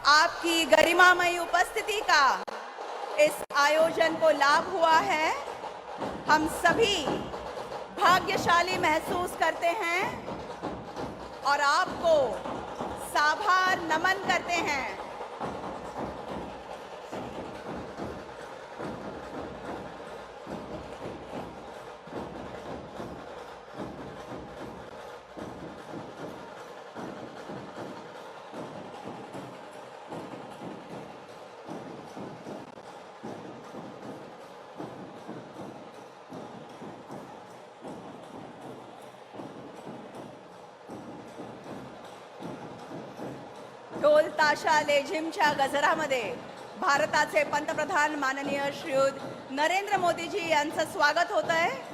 आपकी गरिमामयी उपस्थिति का इस आयोजन को लाभ हुआ है। हम सभी भाग्यशाली महसूस करते हैं और आपको साभार नमन करते हैं। ढोल ताशा लेझिमच्या गजरामध्ये भारताचे पंतप्रधान माननीय श्रीयुत नरेंद्र मोदीजी यांचं स्वागत होत आहे।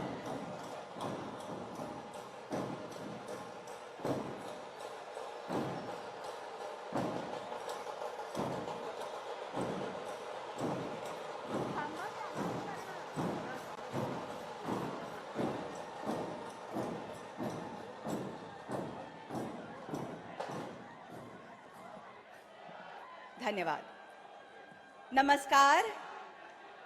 धन्यवाद। नमस्कार।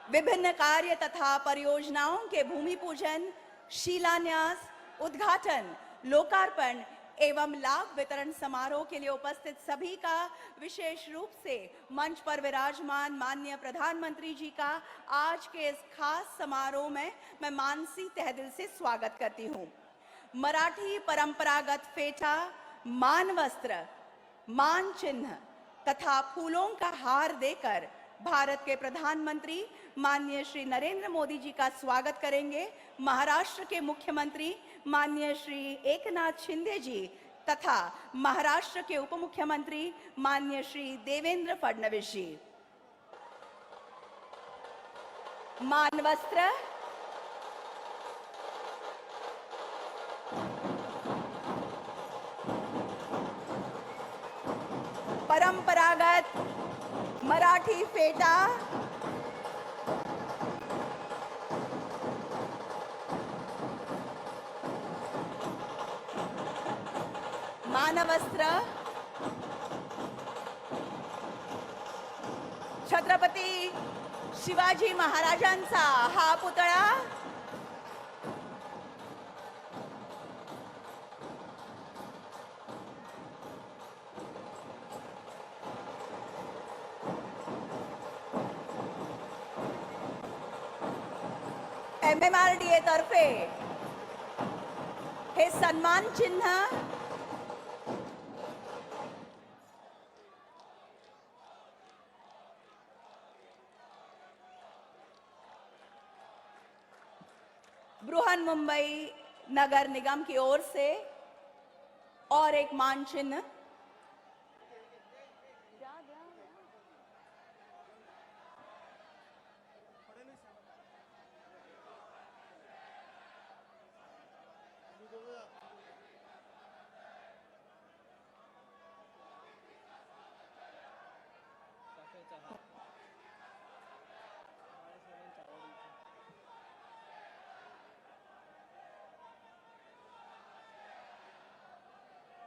विभिन्न कार्य तथा परियोजनाओं के भूमि पूजन, शिलान्यास, उद्घाटन, लोकार्पण एवं लाभ वितरण समारोह के लिए उपस्थित सभी का विशेष रूप से मंच पर विराजमान माननीय प्रधानमंत्री जी का आज के इस खास समारोह में मैं मानसी तहदिल से स्वागत करती हूँ। मराठी परंपरागत फेटा, मान वस्त्र, मान चिन्ह तथा फूलों का हार देकर भारत के प्रधानमंत्री माननीय श्री नरेंद्र मोदी जी का स्वागत करेंगे महाराष्ट्र के मुख्यमंत्री माननीय श्री एकनाथ शिंदे जी तथा महाराष्ट्र के उप मुख्यमंत्री माननीय श्री देवेंद्र फडणवीस जी। मान वस्त्र, परंपरागत मराठी फेटा, मानवस्त्र, छत्रपती शिवाजी महाराजांचा हा पुतळा, MMRDA तर्फे हे सन्मान चिन्ह बृहन्मुंबई नगर निगम की ओर से और एक मान चिन्ह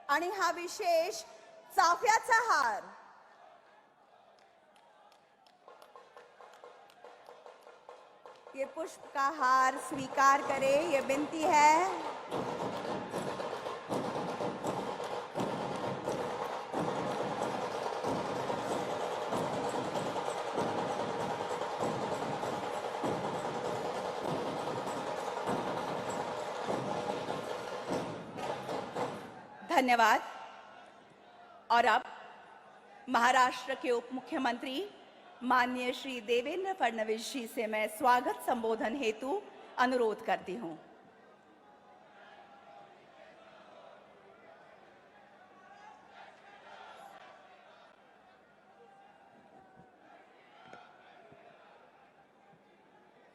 आणि हा विशेष चाफ्याचा हार ये पुष्प का हार स्वीकार करे ये विनती है। धन्यवाद। और अब महाराष्ट्र के उप मुख्यमंत्री माननीय श्री देवेंद्र फडणवीस जी से मैं स्वागत संबोधन हेतु अनुरोध करती हूं।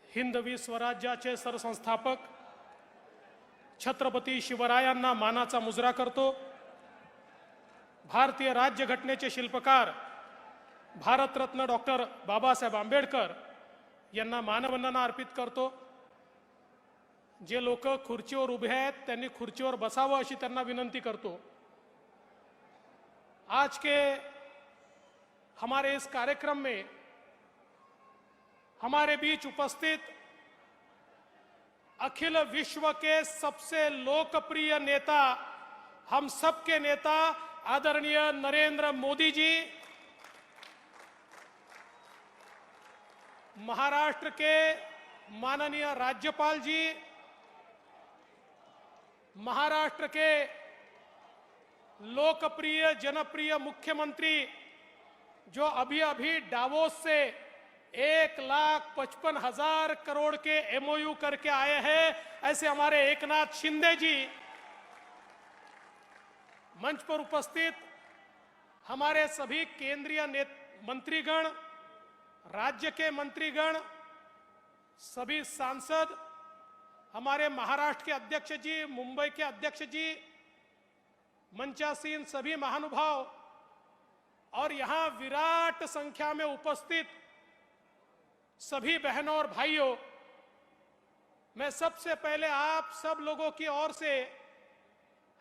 हिंदवी स्वराज्याचे सरसंस्थापक छत्रपती शिवरायांना मानाचा मुजरा करतो। भारतीय राज्यघटनेचे शिल्पकार भारतरत्न डॉक्टर बाबासाहेब आंबेडकर यांना मानवंदना अर्पित करतो। जे लोक खुर्चीवर उभे आहेत त्यांनी खुर्चीवर बसावं अशी त्यांना विनंती करतो। आज के हमारे इस कार्यक्रम में हमारे बीच उपस्थित अखिल विश्व के सबसे लोकप्रिय नेता, हम सबके नेता आदरणीय नरेंद्र मोदी जी, महाराष्ट्र के माननीय राज्यपाल जी, महाराष्ट्र के लोकप्रिय जनप्रिय मुख्यमंत्री जो अभी अभी डावोस से 1,55,000 करोड़ के एमओयू करके आए हैं, ऐसे हमारे एकनाथ शिंदे जी, मंच पर उपस्थित हमारे सभी केंद्रीय मंत्रीगण, राज्य के मंत्रीगण, सभी सांसद, हमारे महाराष्ट्र के अध्यक्ष जी, मुंबई के अध्यक्ष जी, मंचासीन सभी महानुभाव और यहां विराट संख्या में उपस्थित सभी बहनों और भाइयों, मैं सबसे पहले आप सब लोगों की ओर से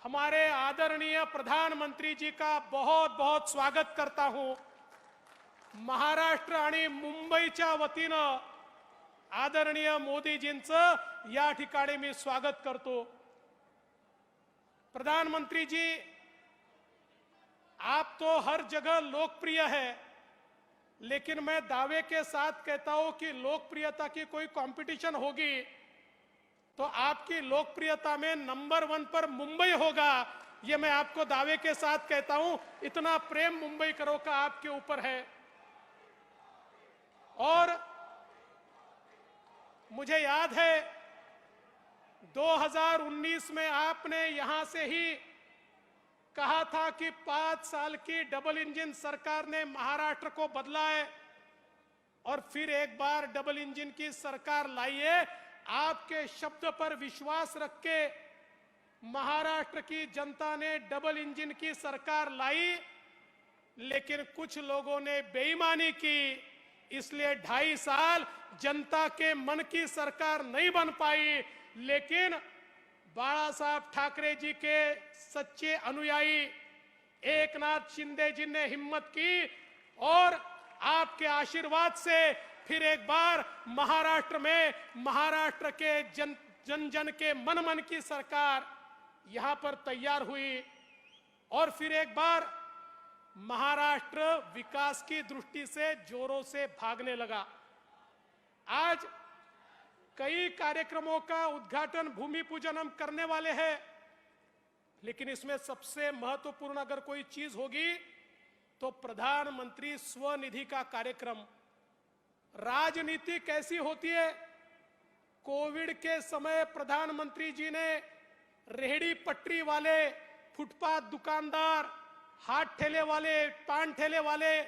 हमारे आदरणीय प्रधानमंत्री जी का बहुत बहुत स्वागत करता हूं। महाराष्ट्र आणि मुंबईच्या वतीनं आदरणीय मोदीजींचं या ठिकाणी मी स्वागत करतो। प्रधानमंत्री जी, आप तो हर जगह लोकप्रिय है, लेकिन मैं दावे के साथ कहता हूं कि लोकप्रियता की कोई कंपटीशन होगी तो आपकी लोकप्रियता में नंबर 1 पर मुंबई होगा। ये मैं आपको दावे के साथ कहता हूं, इतना प्रेम मुंबई करो का आपके ऊपर है। और मुझे याद है 2019 में आपने यहां से ही कहा था कि 5 साल की डबल इंजन सरकार ने महाराष्ट्र को बदला है और फिर एक बार डबल इंजन की सरकार लाई है। आपके शब्द पर विश्वास रख के महाराष्ट्र की जनता ने डबल इंजन की सरकार लाई, लेकिन कुछ लोगों ने बेईमानी की, इसलिए 2.5 साल जनता के मन की सरकार नहीं बन पाई। लेकिन बाला साहब ठाकरे जी के सच्चे अनुयायी एकनाथ शिंदे जी ने हिम्मत की और आपके आशीर्वाद से फिर एक बार महाराष्ट्र में महाराष्ट्र के जन जन के मन की सरकार यहां पर तैयार हुई और फिर एक बार महाराष्ट्र विकास की दृष्टि से जोरों से भागने लगा। आज कई कार्यक्रमों का उद्घाटन, भूमि पूजन हम करने वाले हैं, लेकिन इसमें सबसे महत्वपूर्ण अगर कोई चीज होगी तो प्रधानमंत्री स्वनिधि का कार्यक्रम। राजनीति कैसी होती है? कोविड के समय प्रधानमंत्री जी ने रेहड़ी पटरी वाले, फुटपाथ दुकानदार, हाथ ठेले वाले, पान ठेले वाले,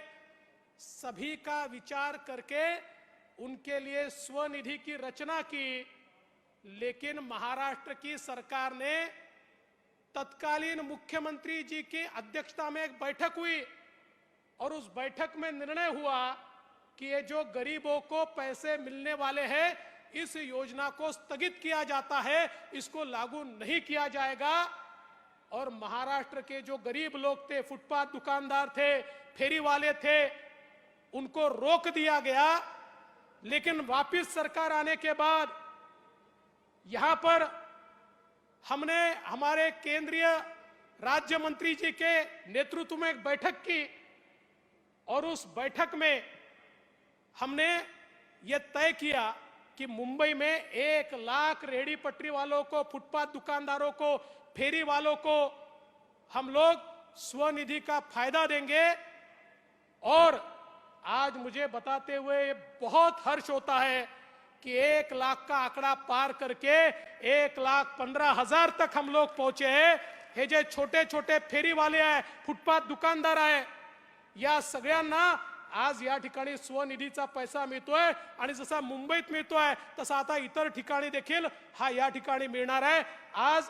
सभी का विचार करके उनके लिए स्वनिधि की रचना की। लेकिन महाराष्ट्र की सरकार ने तत्कालीन मुख्यमंत्री जी की अध्यक्षता में एक बैठक हुई और उस बैठक में निर्णय हुआ कि ये जो गरीबों को पैसे मिलने वाले हैं, इस योजना को स्थगित किया जाता है, इसको लागू नहीं किया जाएगा। और महाराष्ट्र के जो गरीब लोग थे, फुटपाथ दुकानदार थे, फेरी वाले थे, उनको रोक दिया गया। लेकिन वापस सरकार आने के बाद यहां पर हमने हमारे केंद्रीय राज्य मंत्री जी के नेतृत्व में एक बैठक की और उस बैठक में हमने यह तय किया कि मुंबई में 1 लाख रेहड़ी पटरी वालों को, फुटपाथ दुकानदारों को, फेरी वालों को हम लोग स्वनिधि का फायदा देंगे। और आज मुझे बताते हुए बहुत हर्ष होता है कि 1 लाख का आंकड़ा पार करके 1,15,000 तक हम लोग पहुंचे हैं। हे जे छोटे छोटे फेरी वाले आहे, फुटपाथ दुकानदार आहे, या सगळ्यांना आज या ठिकाणी स्वनिधीचा पैसा मिळतोय आणि जसा मुंबईत मिळतोय तसा आता इतर ठिकाणी देखील हा या ठिकाणी मिळणार आहे। आज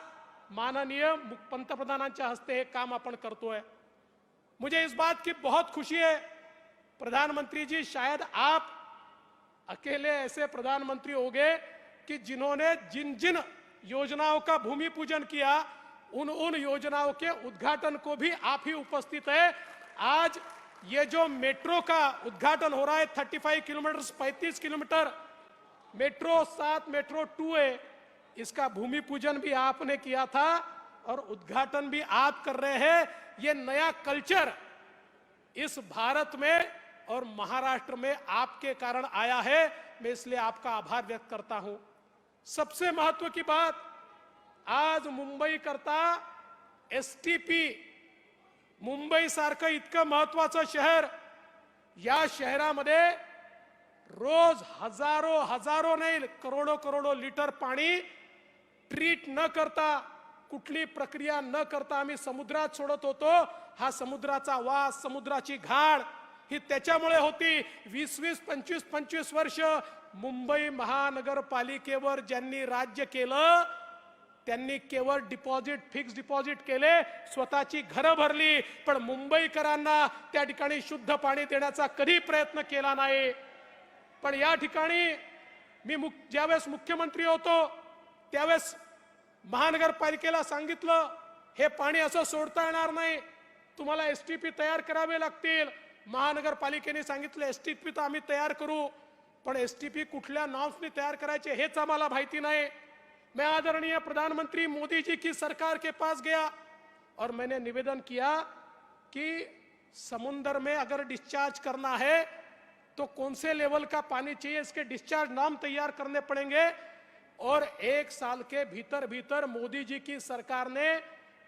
माननीय पंतप्रधानांच्या हस्ते हे काम आपण करतोय। मुझे इस बात की बहुत खुशी है प्रधानमंत्री जी, शायद आप अकेले ऐसे प्रधानमंत्री होंगे कि जिन्होंने जिन जिन योजनाओं का भूमि पूजन किया उन योजनाओं के उद्घाटन को भी आप ही उपस्थित है। आज ये जो मेट्रो का उद्घाटन हो रहा है 35 किलोमीटर 35 किलोमीटर मेट्रो 7 मेट्रो 2 है, इसका भूमि पूजन भी आपने किया था और उद्घाटन भी आप कर रहे हैं। ये नया कल्चर इस भारत में और महाराष्ट्र में आपके कारण आया है। मैं इसलिए आपका आभार व्यक्त करता हूं। सबसे महत्व की बात, आज मुंबई करता एसटीपी, मुंबई सारखं इतकं महत्वाचं शहर, या शहरामध्ये रोज हजारो नाही करोडो लिटर पाणी ट्रीट न करता, कुठली प्रक्रिया न करता आम्ही समुद्रात सोडत होतो। हा समुद्राचा वास, समुद्राची घाण ही त्याच्यामुळे होती। 20-20, 25-25 वर्ष मुंबई महानगरपालिकेवर ज्यांनी राज्य केलं त्यांनी केवळ डिपॉझिट, फिक्स डिपॉझिट केले, स्वतःची घरं भरली, पण मुंबईकरांना त्या ठिकाणी शुद्ध पाणी देण्याचा कधी प्रयत्न केला नाही। पण या ठिकाणी मी ज्यावेळेस मुख्यमंत्री होतो त्यावेळेस महानगरपालिकेला सांगितलं, हे पाणी असं सोडता येणार नाही, तुम्हाला एसटीपी तयार करावे लागतील। महानगरपालिकेने सांगितलं एसटीपी तर आम्ही तयार करू, पण एसटीपी कुठल्या नॉर्म्सनी तयार करायचे हेच आम्हाला माहिती नाही। मैं आदरणीय प्रधानमंत्री मोदी जी की सरकार के पास गया और मैंने निवेदन किया कि समुद्र में अगर डिस्चार्ज करना है तो कौन से लेवल का पानी चाहिए, इसके डिस्चार्ज नाम तैयार करने पड़ेंगे। और 1 साल के भीतर भीतर मोदी जी की सरकार ने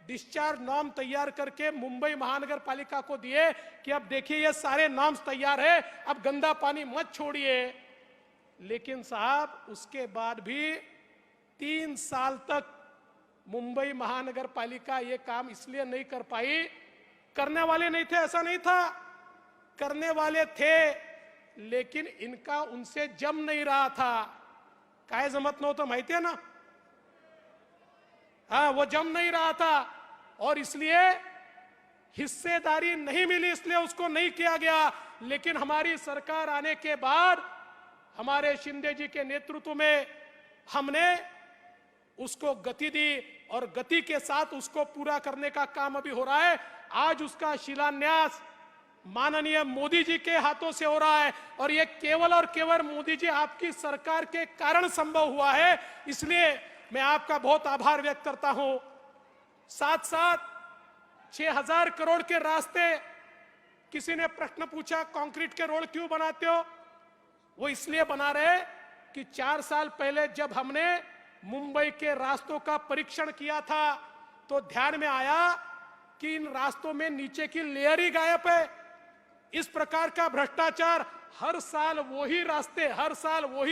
डिस्चार्ज नॉर्म तैयार करके मुंबई महानगर पालिका को दिए कि अब देखिए ये सारे नॉर्म्स तैयार है, अब गंदा पानी मत छोड़िए। लेकिन साहब उसके बाद भी 3 साल तक मुंबई महानगर पालिका ये काम इसलिए नहीं कर पाई, करने वाले नहीं थे ऐसा नहीं था, करने वाले थे, लेकिन इनका उनसे जम नहीं रहा था। काय जमत नव्हतं माहिती है ना, हाँ वो जम नहीं रहा था और इसलिए हिस्सेदारी नहीं मिली, इसलिए उसको नहीं किया गया। लेकिन हमारी सरकार आने के बाद हमारे शिंदे जी के नेतृत्व में हमने उसको गति दी और गति के साथ उसको पूरा करने का काम अभी हो रहा है। आज उसका शिलान्यास माननीय मोदी जी के हाथों से हो रहा है और ये केवल और केवल मोदी जी आपकी सरकार के कारण संभव हुआ है, इसलिए मैं आपका बहुत आभार व्यक्त करता हूं। साथ साथ 6000 करोड़ के रास्ते, किसी ने प्रश्न पूछा कंक्रीट के रोड क्यों बनाते हो, वो इसलिए बना रहे कि 4 साल पहले जब हमने मुंबई के रास्तों का परीक्षण किया था तो ध्यान में आया कि इन रास्तों में नीचे की लेयर ही गायब है। इस प्रकार का भ्रष्टाचार, हर साल वही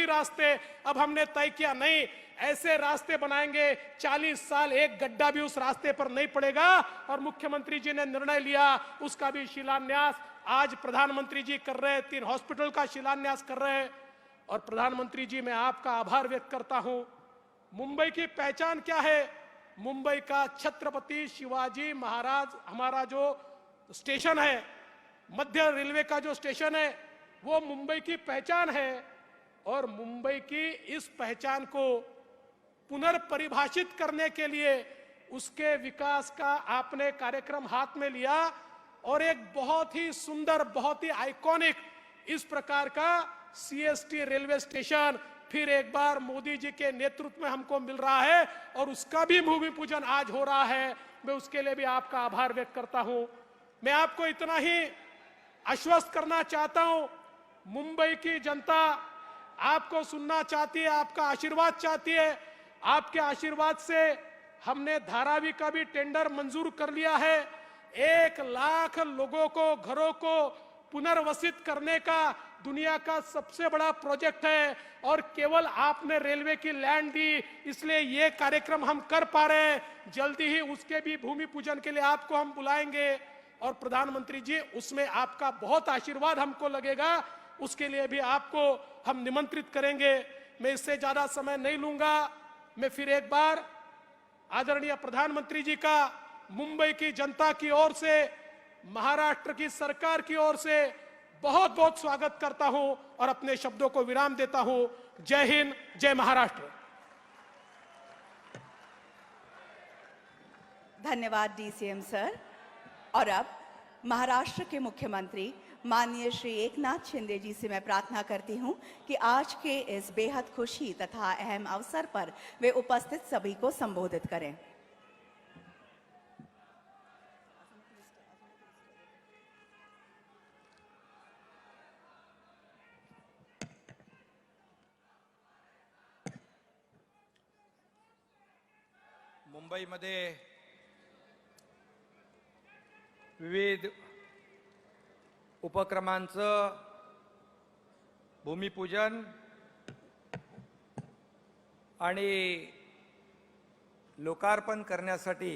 रास्ते। अब हमने तय किया नहीं, ऐसे रास्ते बनाएंगे 40 साल एक गड्ढा भी उस रास्ते पर नहीं पड़ेगा। और मुख्यमंत्री जी ने निर्णय लिया, उसका भी शिलान्यास आज प्रधानमंत्री जी कर रहे हैं, 3 हॉस्पिटल का शिलान्यास कर रहे हैं। और प्रधानमंत्री जी मैं आपका आभार व्यक्त करता हूं। मुंबई की पहचान क्या है? मुंबई का छत्रपति शिवाजी महाराज हमारा जो स्टेशन है, मध्य रेलवे का जो स्टेशन है, वो मुंबई की पहचान है। और मुंबई की इस पहचान को पुनर्परिभाषित करने के लिए उसके विकास का आपने कार्यक्रम हाथ में लिया और एक बहुत ही सुंदर, बहुत ही आइकॉनिक इस प्रकार का सीएसटी रेलवे स्टेशन फिर एक बार मोदी जी के नेतृत्व में हमको मिल रहा है और उसका भी भूमि पूजन आज हो रहा है। मैं उसके लिए भी आपका आभार व्यक्त करता हूं। मैं आपको इतना ही आश्वस्त करना चाहता हूं, मुंबई की जनता आपको सुनना चाहती है, आपका आशीर्वाद चाहती है। आपके आशीर्वाद से हमने धारावी का भी टेंडर मंजूर कर लिया है। 1 लाख लोगों को, घरों को पुनर्वसित करने का दुनिया का सबसे बड़ा प्रोजेक्ट है और केवल आपने रेलवे की लैंड दी, इसलिए ये कार्यक्रम हम कर पा रहे हैं। जल्दी ही उसके भी भूमि पूजन के लिए आपको हम बुलाएंगे और प्रधानमंत्री जी उसमें आपका बहुत आशीर्वाद हमको लगेगा, उसके लिए भी आपको हम निमंत्रित करेंगे। मैं इससे ज्यादा समय नहीं लूंगा। मैं फिर एक बार आदरणीय प्रधानमंत्री जी का मुंबई की जनता की ओर से, महाराष्ट्र की सरकार की ओर से बहुत बहुत स्वागत करता हूं और अपने शब्दों को विराम देता हूं। जय हिंद, जय महाराष्ट्र। धन्यवाद डीसीएम सर। और अब महाराष्ट्र के मुख्यमंत्री माननीय श्री एकनाथ शिंदे जी से मैं प्रार्थना करती हूं कि आज के इस बेहद खुशी तथा अहम अवसर पर वे उपस्थित सभी को संबोधित करें। मुंबईमध्ये विविध उपक्रमांचं भूमिपूजन आणि लोकार्पण करण्यासाठी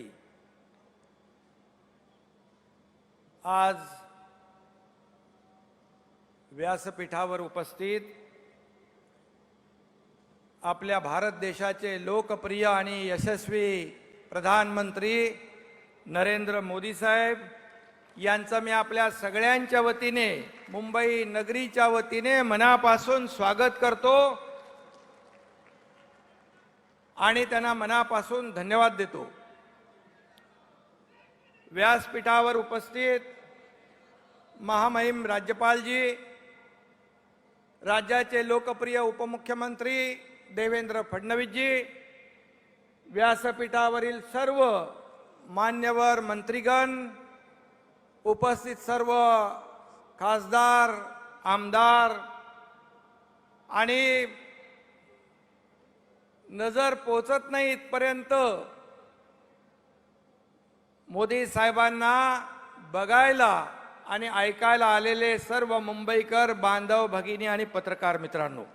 आज व्यासपीठावर उपस्थित आपल्या भारत देशाचे लोकप्रिय आणि यशस्वी प्रधानमंत्री नरेंद्र मोदी साहेब यांचं मी आपल्या सगळ्यांच्या वतीने मुंबई नगरीच्या वतीने मनापासून स्वागत करतो आणि त्यांना मनापासून धन्यवाद देतो। व्यासपीठावर उपस्थित महामहिम राज्यपालजी, राज्याचे लोकप्रिय उपमुख्यमंत्री देवेंद्र फडणवीसजी, व्यासपीठावरील सर्व मान्यवर मंत्रीगण, उपस्थित सर्व खासदार, आमदार आणि नजर पोचत नाही इथपर्यंत मोदी साहेबांना बघायला आणि ऐकायला आलेले सर्व मुंबईकर बांधव, भगिनी आणि पत्रकार मित्रांनो,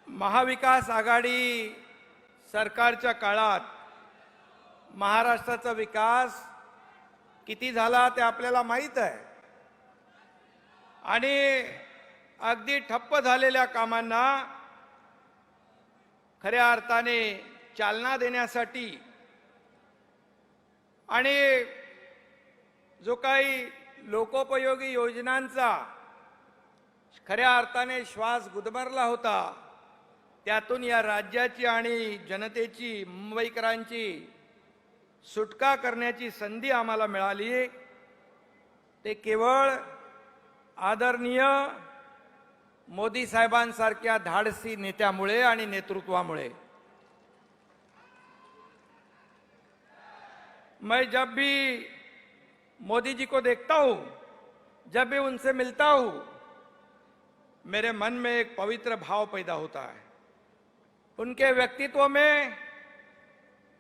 महाविकास आघाडी सरकारच्या काळात महाराष्ट्राचा विकास किती झाला ते आपल्याला माहीत आहे आणि अगदी ठप्प झालेल्या कामांना खऱ्या अर्थाने चालना देण्यासाठी आणि जो काही लोकोपयोगी योजनांचा खऱ्या अर्थाने श्वास गुदमरला होता, त्यातून या राज्याची आणि जनतेची, मुंबईकरांची सुटका करण्याची संधी आम्हाला मिळाली। ते केवळ आदरणीय मोदी साहेबांसारख्या धाडसी नेत्यामुळे आणि नेतृत्वामुळे। मैं जब भी मोदी जी को देखता हूं, जब भी उनसे मिलता हूं, मेरे मन में एक पवित्र भाव पैदा होता है। उनके व्यक्तित्व में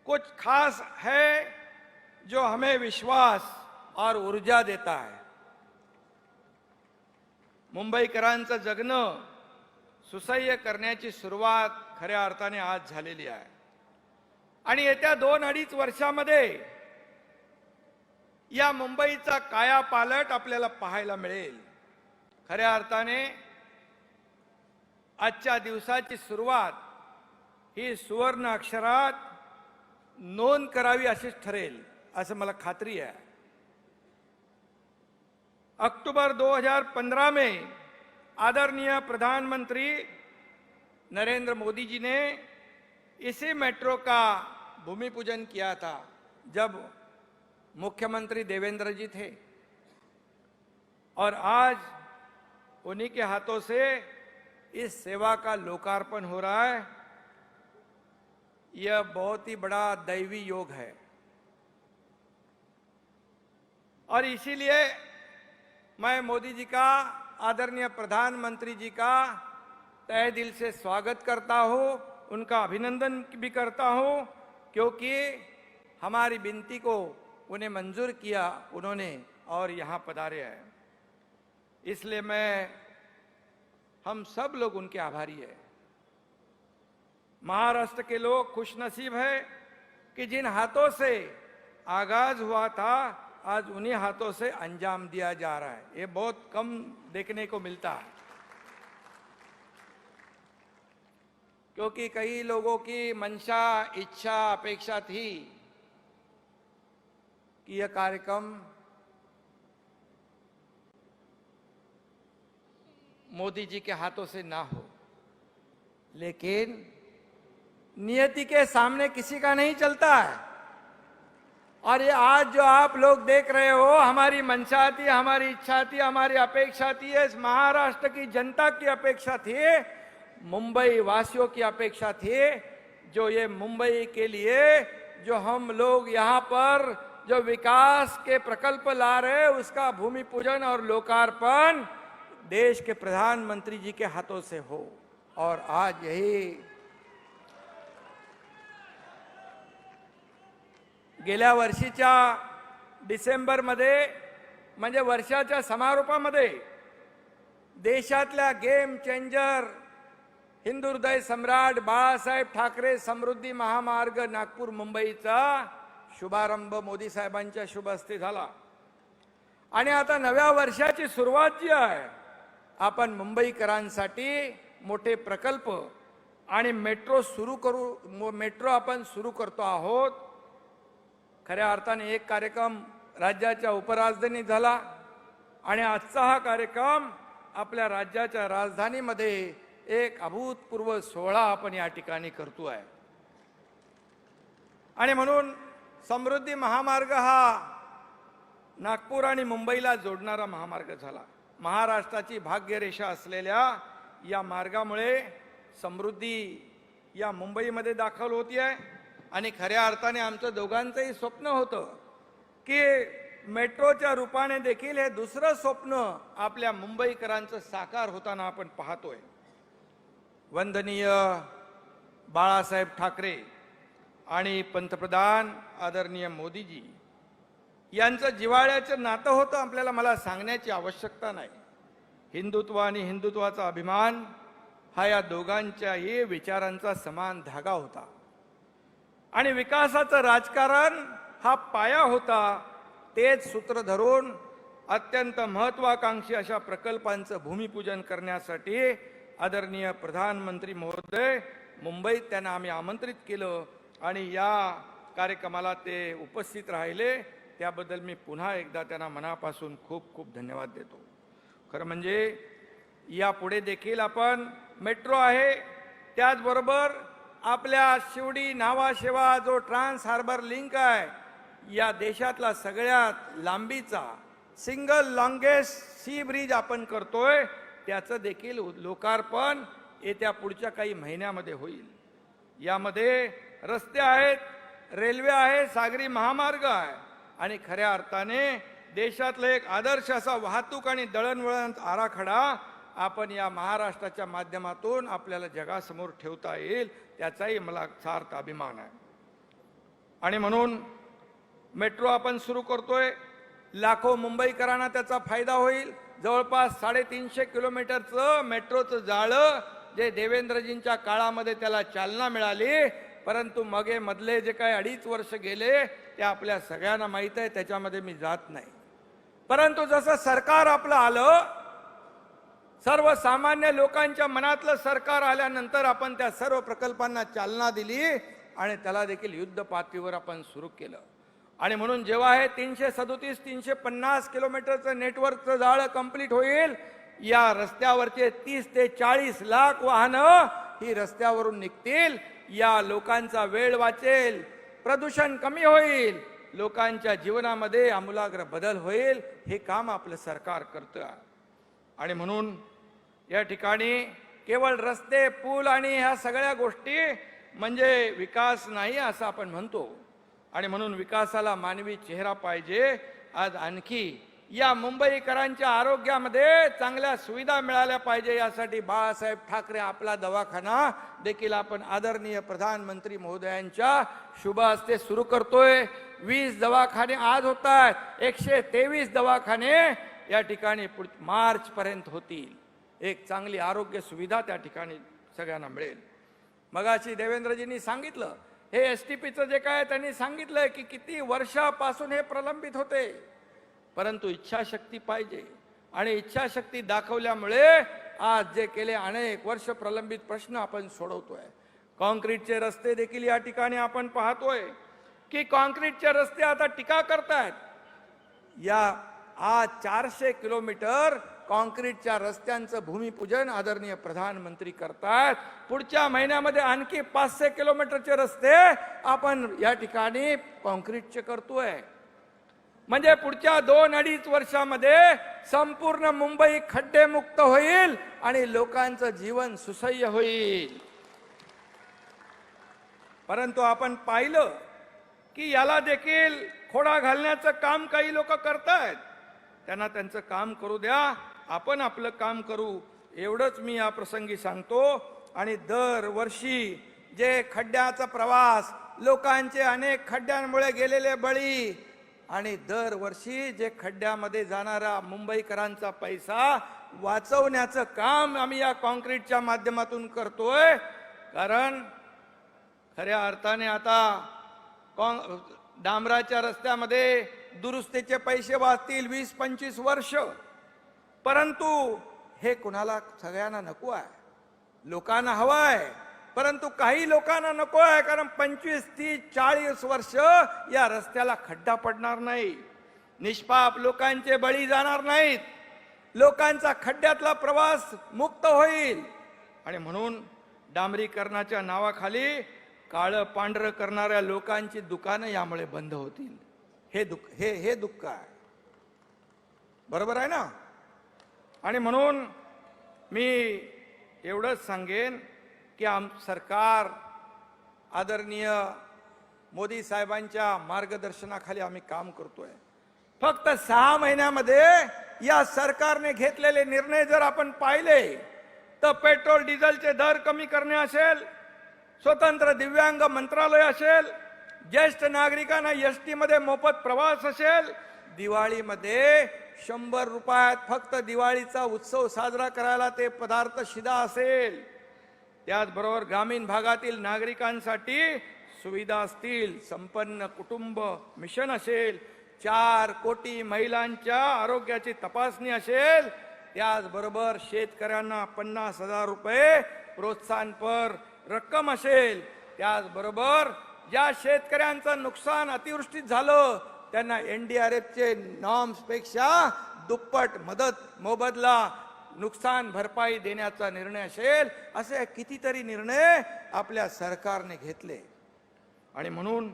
कुछ खास है जो हमें विश्वास और ऊर्जा देता है। मुंबईकरांचं जगणं सुसह्य करण्याची सुरुवात खऱ्या अर्थाने आज झालेली आहे आणि येत्या 2-2.5 वर्षामध्ये या मुंबईचा कायापालट आपल्याला पाहायला मिळेल। खऱ्या अर्थाने आजच्या दिवसाची सुरुवात ही सुवर्ण अक्षरात नोंद करावी अशीच ठरेल असं मला खात्री है। अक्टूबर 2015 में आदरणीय प्रधानमंत्री नरेंद्र मोदी जी ने इसी मेट्रो का भूमि पूजन किया था जब मुख्यमंत्री देवेंद्र जी थे, और आज उन्हीं के हाथों से इस सेवा का लोकार्पण हो रहा है। यह बहुत ही बड़ा दैवी योग है और इसीलिए मैं मोदी जी का, आदरणीय प्रधानमंत्री जी का तहे दिल से स्वागत करता हूं, उनका अभिनंदन भी करता हूं, क्योंकि हमारी विनती को उन्हें मंजूर किया उन्होंने और यहां पधारे हैं। इसलिए हम सब लोग उनके आभारी हैं। महाराष्ट्र के लोग खुशनसीब है कि जिन हाथों से आगाज हुआ था, आज उन्हीं हाथों से अंजाम दिया जा रहा है। ये बहुत कम देखने को मिलता है, क्योंकि कई लोगों की मंशा, इच्छा, अपेक्षा थी कि यह कार्यक्रम मोदी जी के हाथों से ना हो, लेकिन नियति के सामने किसी का नहीं चलता है। और ये आज जो आप लोग देख रहे हो, हमारी मंशा थी, हमारी इच्छा थी, हमारी अपेक्षा थी, इस महाराष्ट्र की जनता की अपेक्षा थी, मुंबई वासियों की अपेक्षा थी, जो ये मुंबई के लिए जो हम लोग यहाँ पर जो विकास के प्रकल्प ला रहे, उसका भूमि पूजन और लोकार्पण देश के प्रधानमंत्री जी के हाथों से हो। और आज यही गेल्या वर्षीच्या डिसेंबरमध्ये म्हणजे वर्षाच्या समारोपामध्ये देशातल्या गेम चेंजर हिंदुहृदय सम्राट बाळासाहेब ठाकरे समृद्धी महामार्ग नागपूर मुंबईचा शुभारंभ मोदी साहेबांच्या शुभ हस्ते झाला। आणि आता नव्या वर्षाची सुरुवात जी आहे, आपण मुंबईकरांसाठी मोठे प्रकल्प आणि मेट्रो आपण सुरू करतो आहोत। खऱ्या अर्थाने एक कार्यक्रम राज्याच्या उपराजधानीत झाला आणि आजचा हा कार्यक्रम आपल्या राज्याच्या राजधानीमध्ये एक अभूतपूर्व सोहळा आपण या ठिकाणी करतो आहे। आणि म्हणून समृद्धी महामार्ग हा नागपूर आणि मुंबईला जोडणारा महामार्ग झाला। महाराष्ट्राची भाग्यरेषा असलेल्या या मार्गामुळे समृद्धी या मुंबईमध्ये दाखल होती आहे। आणि खऱ्या अर्थाने आमचं दोघांचंही स्वप्न होतं की मेट्रोच्या रूपाने देखील हे दुसरं स्वप्न आपल्या मुंबईकरांचं साकार होताना आपण पाहतोय। वंदनीय बाळासाहेब ठाकरे आणि पंतप्रधान आदरणीय मोदीजी यांचं जिव्हाळ्याचं नातं होतं, आपल्याला मला सांगण्याची आवश्यकता नाही। हिंदुत्व आणि हिंदुत्वाचा अभिमान हा या दोघांच्याही विचारांचा समान धागा होता। आणि विकासाचं राजकारण हा पाया होता। तेच सूत्र धरून अत्यंत महत्वाकांक्षी अशा प्रकल्पांचं भूमिपूजन करण्यासाठी आदरणीय प्रधानमंत्री महोदय मुंबईत त्यांना आम्ही आमंत्रित केलं आणि या कार्यक्रमाला ते उपस्थित राहिले। त्याबद्दल मी पुन्हा एकदा त्यांना मनापासून खूप खूप धन्यवाद देतो। खरं म्हणजे यापुढे देखील आपण मेट्रो आहे, त्याचबरोबर आपल्या शिवडी नावाशेवा जो ट्रान्स हार्बर लिंक आहे, या देशातला सगळ्यात लांबीचा सिंगल लॉंगेस्ट सी ब्रिज आपण करतोय, त्याचं देखील लोकार्पण येत्या पुढच्या काही महिन्यामध्ये होईल। यामध्ये रस्ते आहेत, रेल्वे आहे, सागरी महामार्ग आहे आणि खऱ्या अर्थाने देशातला एक आदर्श असा वाहतूक आणि दळणवळण आराखडा आपण या महाराष्ट्राच्या माध्यमातून आपल्याला जगासमोर ठेवता येईल, त्याचाही मला सार्थ अभिमान आहे। आणि म्हणून मेट्रो आपण सुरू करतोय, लाखो मुंबईकरांना त्याचा फायदा होईल। जवळपास 350 किलोमीटरचं मेट्रोचं जाळं जे देवेंद्रजींच्या काळामध्ये त्याला चालना मिळाली, परंतु मधले जे काही 2.5 वर्ष गेले ते आपल्या सगळ्यांना माहित आहे, त्याच्यामध्ये मी जात नाही। परंतु जसं सरकार आपलं आलं, सर्वसामान्य लोकांच्या मनातलं सरकार आल्यानंतर आपण त्या सर्व प्रकल्पांना चालना दिली आणि त्याला देखील युद्ध पातळीवर आपण सुरू केलं। आणि म्हणून जेव्हा हे 337-350 किलोमीटरचं नेटवर्कचं जाळं कंप्लीट होईल, या रस्त्यावरचे 30 ते 40 लाख वाहनं ही रस्त्यावरून निघतील। या लोकांचा वेळ वाचेल, प्रदूषण कमी होईल, लोकांच्या जीवनामध्ये आमूलाग्र बदल होईल। हे काम आपलं सरकार करतं। आणि म्हणून या ठिकाणी केवळ रस्ते, पूल आणि ह्या सगळ्या गोष्टी म्हणजे विकास नाही असं आपण म्हणतो। आणि म्हणून विकासाला मानवी चेहरा पाहिजे। आज आणखी या मुंबईकरांच्या आरोग्यामध्ये चांगल्या सुविधा मिळाल्या पाहिजे, यासाठी बाळासाहेब ठाकरे आपला दवाखाना देखील आपण आदरणीय प्रधानमंत्री महोदयांच्या शुभ हस्ते सुरू करतोय। 20 दवाखाने आज होत आहेत, 123 दवाखाने या ठिकाणी मार्च पर्यंत होतील। एक चांगली आरोग्य सुविधा त्या ठिकाणी सगळ्यांना मिळेल। मगाशी देवेंद्रजींनी सांगितलं, हे एसटीपीचं जे काय त्यांनी सांगितलं की किती वर्षापासून हे प्रलंबित होते, परंतु इच्छाशक्ती पाहिजे आणि इच्छाशक्ती दाखवल्यामुळे आज जे केले अनेक वर्ष प्रलंबित प्रश्न आपण सोडवतोय। कॉन्क्रीटचे रस्ते देखील या ठिकाणी आपण पाहतोय की कॉन्क्रीटचे रस्ते आता टीका करतायत। या आज 400 किलोमीटर कॉन्क्रीटच्या रस्त्यांचं भूमिपूजन आदरणीय प्रधानमंत्री करतात. पुढच्या महिन्यामध्ये आणखी 500 किलोमीटरचे रस्ते आपण या ठिकाणी कॉन्क्रीटचे करतोय. म्हणजे पुढच्या 2-2.5 वर्षामध्ये संपूर्ण मुंबई खड्डेमुक्त होईल आणि लोकांचं जीवन सुसह्य होईल. परंतु आपण पाहिलं की याला देखील खोडा घालण्याचं काम काही लोक करतायत. त्यांना त्यांचं काम करू द्या, आपण आपलं काम करू, एवढंच मी या प्रसंगी सांगतो. आणि दरवर्षी जे खड्ड्याचा प्रवास, लोकांचे अनेक खड्ड्यांमुळे गेलेले बळी आणि दरवर्षी जे खड्ड्यामध्ये जाणारा मुंबईकरांचा पैसा वाचवण्याचं काम आम्ही या कॉन्क्रीटच्या माध्यमातून करतोय. कारण खऱ्या अर्थाने आता डांबराच्या रस्त्यामध्ये दुरुस्तीचे पैसे वाचतील 20-25 वर्ष. परंतु हे कुणाला, सगळ्यांना नको आहे, लोकांना हवं आहे. परंतु काही लोकांना नको आहे, कारण 25-30-40 वर्ष या रस्त्याला खड्डा पडणार नाही, निष्पाप लोकांचे बळी जाणार नाहीत, लोकांचा खड्ड्यातला प्रवास मुक्त होईल. आणि म्हणून डांबरीकरणाच्या नावाखाली काळं पांढरं करणाऱ्या लोकांची दुकानं यामुळे बंद होतील. हे दुःख आहे. बरोबर आहे ना? आणि म्हणून मी एवढंच सांगेन की सरकार आदरणीय मोदी साहेबांच्या मार्गदर्शनाखाली आम्ही काम करतोय. फक्त 6 महिन्यामध्ये या सरकारने घेतलेले निर्णय जर आपण पाहिले तर पेट्रोल डिझेलचे दर कमी करणे असेल, स्वतंत्र दिव्यांग मंत्रालय असेल, ज्येष्ठ नागरिकांना एसटी मध्ये मोफत प्रवास असेल, दिवाळीमध्ये 100 रुपयात फक्त दिवाळीचा उत्सव साजरा करायला ते पदार्थ शिधा असेल, त्याचबरोबर ग्रामीण भागातील नागरिकांसाठी सुविधा असतील, संपन्न कुटुंब मिशन असेल, 4 कोटी महिलांच्या आरोग्याची तपासणी असेल, त्याचबरोबर शेतकऱ्यांना 50,000 रुपये प्रोत्साहनपर रक्कम असेल, त्याचबरोबर ज्या शेतकऱ्यांचं नुकसान अतिवृष्टीत झालं त्यांना एनडीआरएफचे नॉर्म्स पेक्षा दुप्पट मदत मोबदला नुकसान भरपाई देण्याचा निर्णय असेल, असे कितीतरी निर्णय आपल्या सरकारने घेतले. आणि म्हणून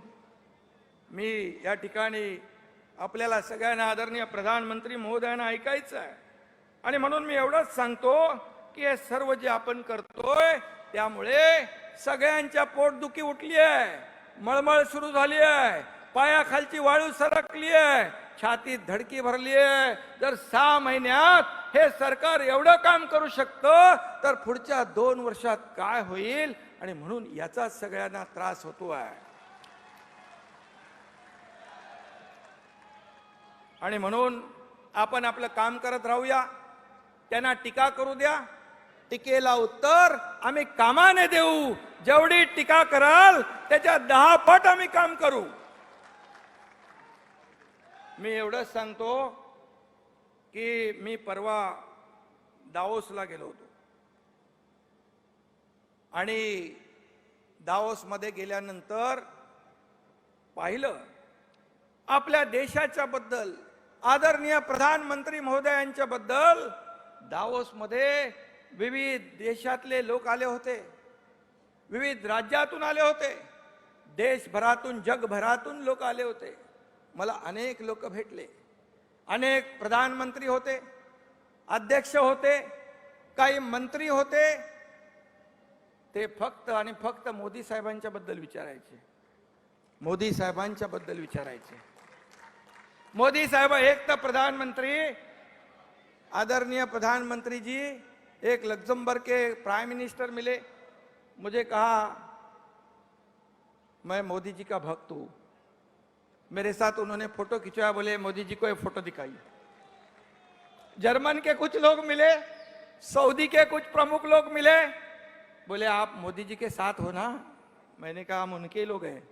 मी या ठिकाणी आपल्याला सगळ्यांना आदरणीय प्रधानमंत्री महोदयांना ऐकायचं आहे. आणि म्हणून मी एवढंच सांगतो की हे सर्व जे आपण करतोय त्यामुळे सगळ्यांच्या पोटदुखी उठली आहे, मळमळ सुरू झाली आहे, पायाखालची वाळू सरकली आहे, छातीत धडकी भरली आहे. जर 6 महिन्यात हे सरकार एवढं काम करू शकतं तर पुढच्या 2 वर्षात काय होईल? आणि म्हणून याचा सगळ्यांना त्रास होतो आहे. आणि म्हणून आपण आपलं काम करत राहूया, त्यांना टीका करू द्या, टीकेला उत्तर आम्ही कामाने देऊ. जेवढी टीका कराल त्याच्या 10 पट आम्ही काम करू. मी एवढंच सांगतो की मी परवा दावोसला गेलो होतो आणि दावोसमध्ये गेल्यानंतर पाहिलं आपल्या देशाच्या बद्दल, आदरणीय प्रधानमंत्री महोदयांच्या बद्दल दावोसमध्ये विविध देशातले लोक आले होते, विविध राज्यातून आले होते, देशभरातून जगभरातून लोक आले होते. मला अनेक लोक भेटले, अनेक प्रधानमंत्री होते, अध्यक्ष होते, काही मंत्री होते. ते फक्त आणि फक्त मोदी साहेबांच्या बद्दल विचारायचे, मोदी साहेबांच्या बद्दल विचारायचे. मोदी साहब एक तो प्रधानमंत्री, आदरणीय प्रधानमंत्री जी एक लग्जमबर्ग के प्राइम मिनिस्टर मिले, मुझे कहा मैं मोदी जी का भक्त हूं. मेरे साथ उन्होंने फोटो खिंचवाया, बोले मोदी जी को एक फोटो दिखाई. जर्मन के कुछ लोग मिले, सऊदी के कुछ प्रमुख लोग मिले, बोले आप मोदी जी के साथ हो ना? मैंने कहा हम उनके लोग हैं.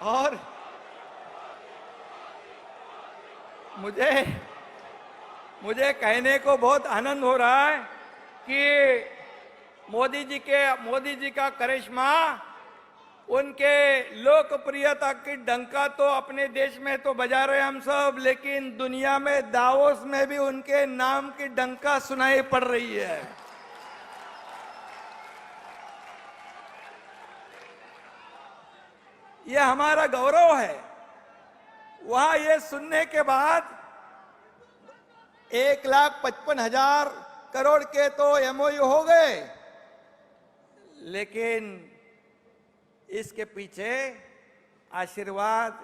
और मुझे कहने को बहुत आनंद हो रहा है कि मोदी जी का करिश्मा, उनके लोकप्रियता की डंका तो अपने देश में तो बजा रहे हम सब, लेकिन दुनिया में दावोस में भी उनके नाम की डंका सुनाई पड़ रही है। यह हमारा गौरव है। वहां ये सुनने के बाद 1,55,000 करोड़ के तो एमओयू हो गए, लेकिन इसके पीछे आशीर्वाद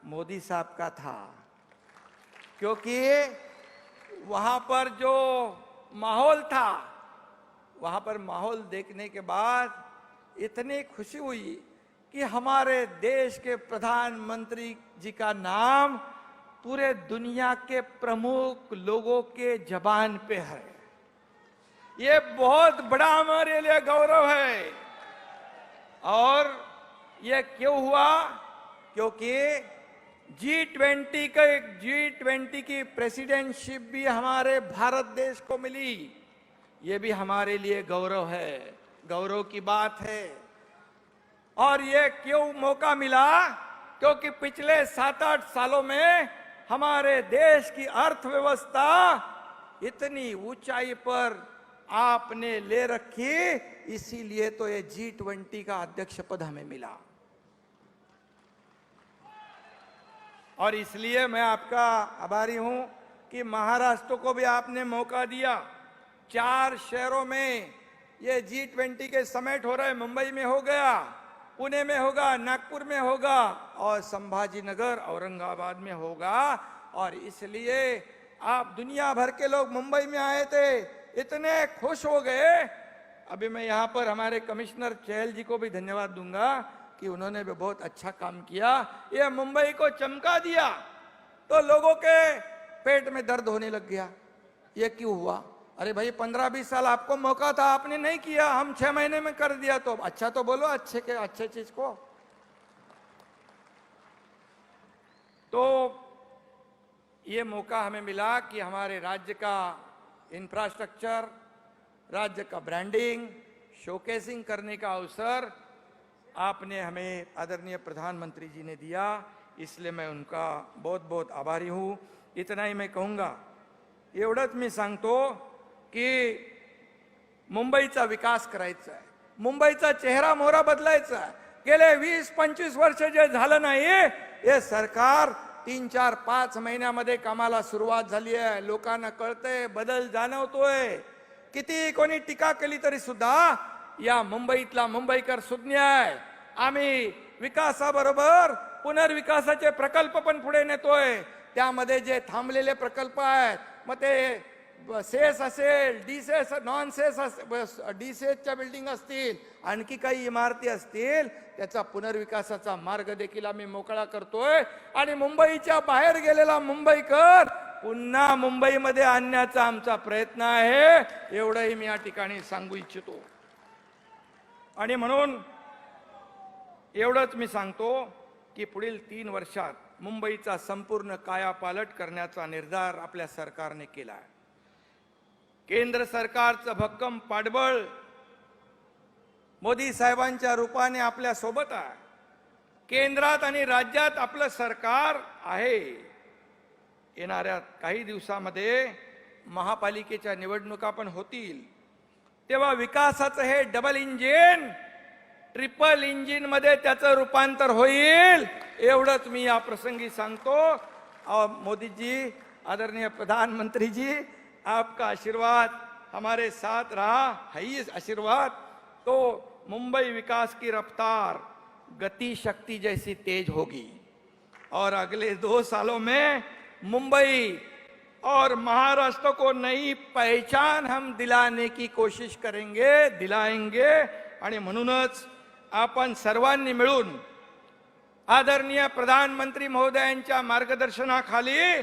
मोदी साहब का था, क्योंकि वहां पर जो माहौल था, वहां पर माहौल देखने के बाद इतनी खुशी हुई कि हमारे देश के प्रधानमंत्री जी का नाम पूरे दुनिया के प्रमुख लोगों के जबान पे है। ये बहुत बड़ा हमारे लिए गौरव है। और ये क्यों हुआ? क्योंकि G20 की प्रेसिडेंटशिप भी हमारे भारत देश को मिली। ये भी हमारे लिए गौरव है, गौरव की बात है। और ये क्यों मौका मिला? क्योंकि पिछले 7-8 सालों में हमारे देश की अर्थव्यवस्था इतनी ऊंचाई पर आपने ले रखी, इसीलिए तो ये G20 का अध्यक्ष पद हमें मिला। और इसलिए मैं आपका आभारी हूं कि महाराष्ट्र को भी आपने मौका दिया। 4 शहरों में ये G20 के समिट हो रहे, मुंबई में हो गया, पुणे में होगा, नागपुर में होगा और संभाजी नगर औरंगाबाद में होगा। और इसलिए आप दुनिया भर के लोग मुंबई में आए थे, इतने खुश हो गए। अभी मैं यहाँ पर हमारे कमिश्नर चहल जी को भी धन्यवाद दूंगा कि उन्होंने भी बहुत अच्छा काम किया। ये मुंबई को चमका दिया तो लोगों के पेट में दर्द होने लग गया। ये क्यों हुआ? अरे भाई 15-20 साल आपको मौका था, आपने नहीं किया, हम 6 महीने में कर दिया। तो अच्छा तो बोलो अच्छे चीज को। तो ये मौका हमें मिला कि हमारे राज्य का इंफ्रास्ट्रक्चर, राज्य का ब्रांडिंग, शोकेसिंग करने का अवसर आपने हमें आदरणीय प्रधानमंत्री जी ने दिया। इसलिए मैं उनका बहुत बहुत आभारी हूं। इतना ही मैं कहूंगा, एवढंच मी सांगतो की मुंबईचा विकास करायचा आहे, मुंबईचा चेहरा मोहरा बदलायचा आहे। गेले 20-25 वर्ष जे झालं नाही, हे सरकार 3-4-5 महिन्यामध्ये कामाला सुरुवात झाली आहे। लोकांना कळतंय, बदल जाणवतोय। किती कोणी टीका केली तरी सुद्धा या मुंबईतला मुंबईकर सुज्ञ आहे। आम्ही विकासाबरोबर पुनर्विकासाचे प्रकल्प पण पुढे नेतोय। त्यामध्ये जे थांबलेले प्रकल्प आहेत, मग ते सेस असेल, डीसेस, नॉन सेस, डीसेसच्या बिल्डिंग असतील, आणखी काही इमारती असतील, त्याचा पुनर्विकासाचा मार्ग देखील आम्ही मोकळा करतोय। आणि मुंबईच्या बाहेर गेलेला मुंबईकर पुन्हा मुंबईमध्ये आणण्याचा आमचा प्रयत्न आहे। एवढंही मी या ठिकाणी सांगू इच्छितो। आणि म्हणून एवढंच मी सांगतो की पुढील 3 वर्षात मुंबईचा संपूर्ण कायापालट करण्याचा निर्धार आपल्या सरकारने केला आहे। केंद्र सरकारचं भक्कम पाठबळ मोदी साहेबांच्या रूपाने आपल्या सोबत आहे। केंद्रात आणि राज्यात आपलं सरकार आहे। येणाऱ्या काही दिवसांमध्ये महापालिकेच्या निवडणुका पण होतील, तेव्हा विकासाचं हे डबल इंजिन ट्रिपल इंजिन मध्ये त्याचं रूपांतर होईल। एवढंच मी या प्रसंगी सांगतो। मोदी जी, आदरणीय प्रधानमंत्री जी, आपका आशीर्वाद हमारे साथ रहा है। ही आशीर्वाद तो मुंबई विकास की रफ्तार गति शक्ति जैसी तेज होगी और अगले 2 सालों में मुंबई और महाराष्ट्र को नई पहचान हम दिलाने की कोशिश करेंगे, दिलाएंगे। आणि म्हणूनच आपण सर्वांनी मिळून आदरणीय प्रधानमंत्री महोदयांच्या मार्गदर्शनाखाली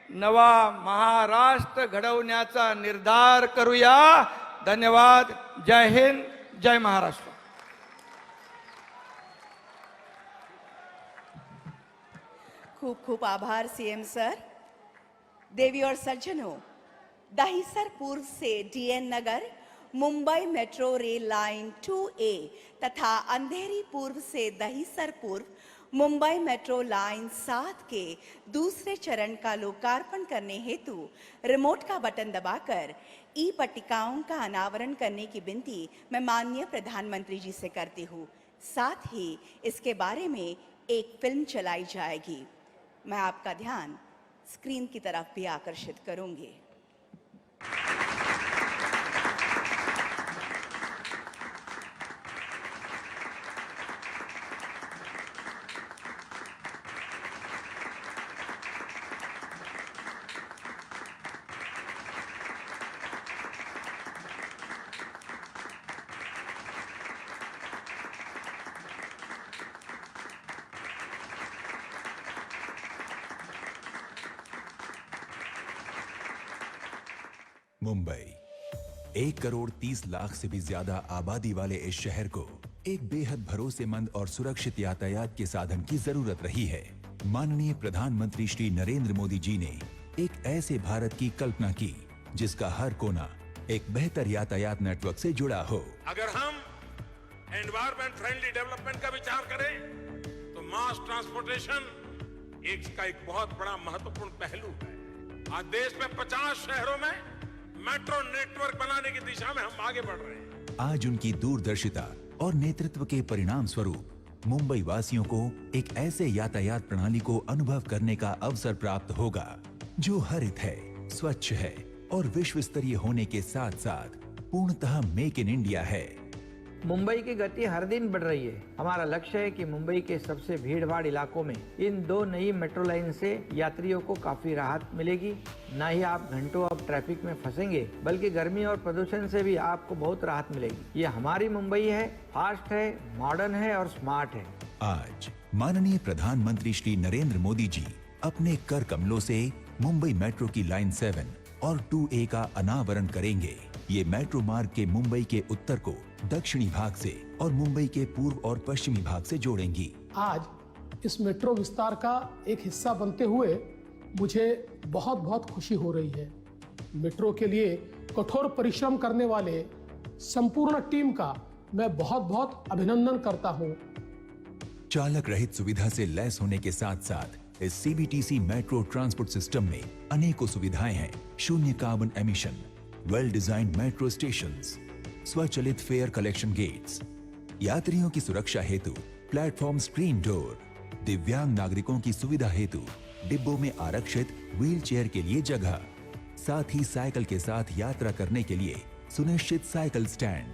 नवा महाराष्ट्र घडवण्याचा निर्धार करूया। धन्यवाद। जय हिंद, जय महाराष्ट्र। खूप खूप आभार सीएम सर। देवी और सज्जनों, दहिसर पूर्व से D N Nagar Mumbai metro rail line 2A तथा अंधेरी पूर्व से दहीसर पूर्व मुंबई मेट्रो लाइन 7 के दूसरे चरण का लोकार्पण करने हेतु रिमोट का बटन दबाकर ई पट्टिकाओं का अनावरण करने की विनती मैं माननीय प्रधानमंत्री जी से करती हूँ। साथ ही इसके बारे में एक फिल्म चलाई जाएगी। मैं आपका ध्यान स्क्रीन की तरफ भी आकर्षित करूंगी। मुंबई 1,30,00,000 से भी ज्यादा आबादी वाले इस शहर को एक बेहद भरोसेमंद और सुरक्षित यातायात के साधन की जरूरत रही है। माननीय प्रधानमंत्री श्री नरेंद्र मोदी जी ने एक ऐसे भारत की कल्पना की जिसका हर कोना एक बेहतर यातायात नेटवर्क से जुड़ा हो। अगर हम एनवायरमेंट फ्रेंडली डेवलपमेंट का विचार करें तो मास ट्रांसपोर्टेशन इसका एक बहुत बड़ा महत्वपूर्ण पहलू है। आज देश में 50 शहरों में मेट्रो नेटवर्क बनाने की दिशा में हम आगे बढ़ रहे हैं। आज उनकी दूरदर्शिता और नेतृत्व के परिणाम स्वरूप मुंबई वासियों को एक ऐसे यातायात प्रणाली को अनुभव करने का अवसर प्राप्त होगा जो हरित है, स्वच्छ है और विश्व स्तरीय होने के साथ साथ पूर्णतः मेक इन इंडिया है। मुंबई की गति हर दिन बढ़ रही है। हमारा लक्ष्य है कि मुंबई के सबसे भीड़भाड़ इलाकों में इन 2 नई मेट्रो लाइन से यात्रियों को काफी राहत मिलेगी। न ही आप घंटों अब ट्रैफिक में फंसेंगे, बल्कि गर्मी और प्रदूषण से भी आपको बहुत राहत मिलेगी। ये हमारी मुंबई है, फास्ट है, मॉडर्न है और स्मार्ट है। आज माननीय प्रधानमंत्री श्री नरेंद्र मोदी जी अपने कर कमलों से मुंबई मेट्रो की लाइन 7 और 2A का अनावरण करेंगे। ये मेट्रो मार्ग के मुंबई के उत्तर को दक्षिणी भाग से और मुंबई के पूर्व और पश्चिमी भाग से जोड़ेंगी। आज इस मेट्रो विस्तार का एक हिस्सा बनते हुए मुझे बहुत बहुत खुशी हो रही है। मेट्रो के लिए कठोर परिश्रम करने वाले संपूर्ण टीम का मैं बहुत बहुत अभिनंदन करता हूँ। चालक रहित सुविधा से लैस होने के साथ साथ इस CBTC मेट्रो ट्रांसपोर्ट सिस्टम में अनेकों सुविधाएं हैं। शून्य carbon emission, well designed metro stations, स्वचालित फेयर कलेक्शन गेट्स, यात्रियों की सुरक्षा हेतु प्लेटफॉर्म स्क्रीन डोर, दिव्यांग नागरिकों की सुविधा हेतु डिब्बों में आरक्षित व्हील चेयर के लिए जगह, साथ ही साइकिल के साथ यात्रा करने के लिए सुनिश्चित साइकिल स्टैंड।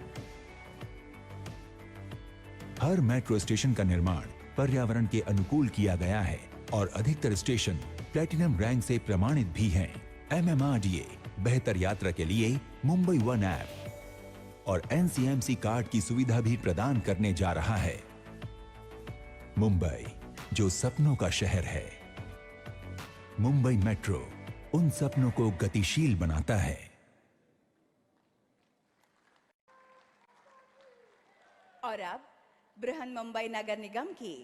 हर मेट्रो स्टेशन का निर्माण पर्यावरण के अनुकूल किया गया है और अधिकतर स्टेशन प्लैटिनम रैंक से प्रमाणित भी हैं। MMRDA बेहतर यात्रा के लिए मुंबई वन ऐप और NCMC कार्ड की सुविधा भी प्रदान करने जा रहा है। मुंबई जो सपनों का शहर है। मुंबई मेट्रो उन सपनों को गतिशील बनाता है। और अब बृहन मुंबई नगर निगम की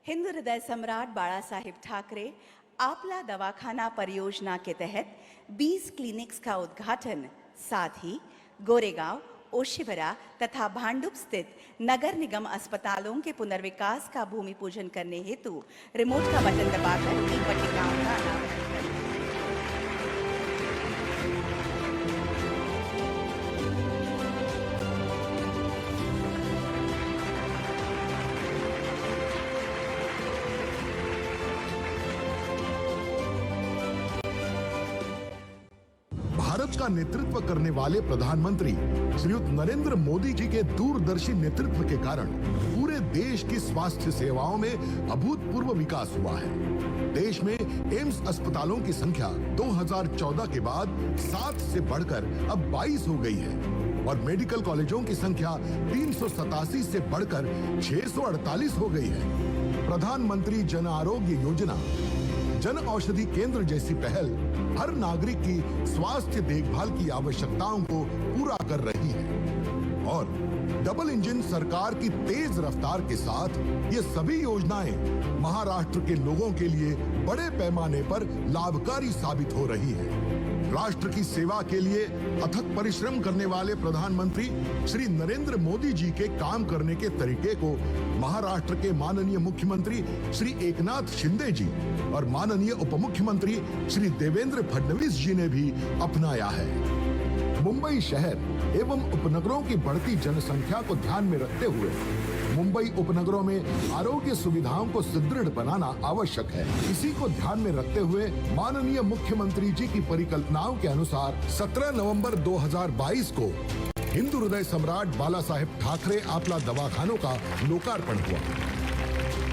हिंदू हृदय सम्राट बाला साहिब ठाकरे आपला दवाखाना परियोजना के तहत 20 क्लिनिक्स का उद्घाटन, साथ ही गोरेगांव, ओशिवरा तथा भांडुप स्थित नगर निगम अस्पतालों के पुनर्विकास का भूमि पूजन करने हेतु रिमोट का बटन दबाकर ई पट्टिकाओं का अनावरण करें। भारत का नेतृत्व करने वाले प्रधानमंत्री श्रीयुत नरेंद्र मोदी जी के दूरदर्शी नेतृत्व के कारण पूरे देश की स्वास्थ्य सेवाओं में अभूतपूर्व विकास हुआ है। देश में एम्स अस्पतालों की संख्या 2014 के बाद 7 से बढ़कर अब 22 हो गई है और मेडिकल कॉलेजों की संख्या 387 से बढ़कर 648 हो गई है। प्रधानमंत्री जन आरोग्य योजना, जन औषधि केंद्र जैसी पहल हर नागरिक की स्वास्थ्य देखभाल की आवश्यकताओं को पूरा कर रही है और डबल इंजन सरकार की तेज रफ्तार के साथ ये सभी योजनाएं महाराष्ट्र के लोगों के लिए बड़े पैमाने पर लाभकारी साबित हो रही है। राष्ट्र की सेवा के लिए अथक परिश्रम करने वाले प्रधानमंत्री श्री नरेंद्र मोदी जी के काम करने के तरीके को महाराष्ट्र के माननीय मुख्यमंत्री श्री एकनाथ शिंदे जी और माननीय उपमुख्यमंत्री श्री देवेंद्र फडणवीस जी ने भी अपनाया है। मुंबई शहर एवं उपनगरों की बढ़ती जनसंख्या को ध्यान में रखते हुए मुंबई उपनगरों में आरोग्य सुविधाओं को सुदृढ़ बनाना आवश्यक है। इसी को ध्यान में रखते हुए माननीय मुख्यमंत्री जी की परिकल्पनाओं के अनुसार 17 नवंबर 2022 को हिंदू हृदय सम्राट बाला साहेब ठाकरे आपला दवाखानों का लोकार्पण हुआ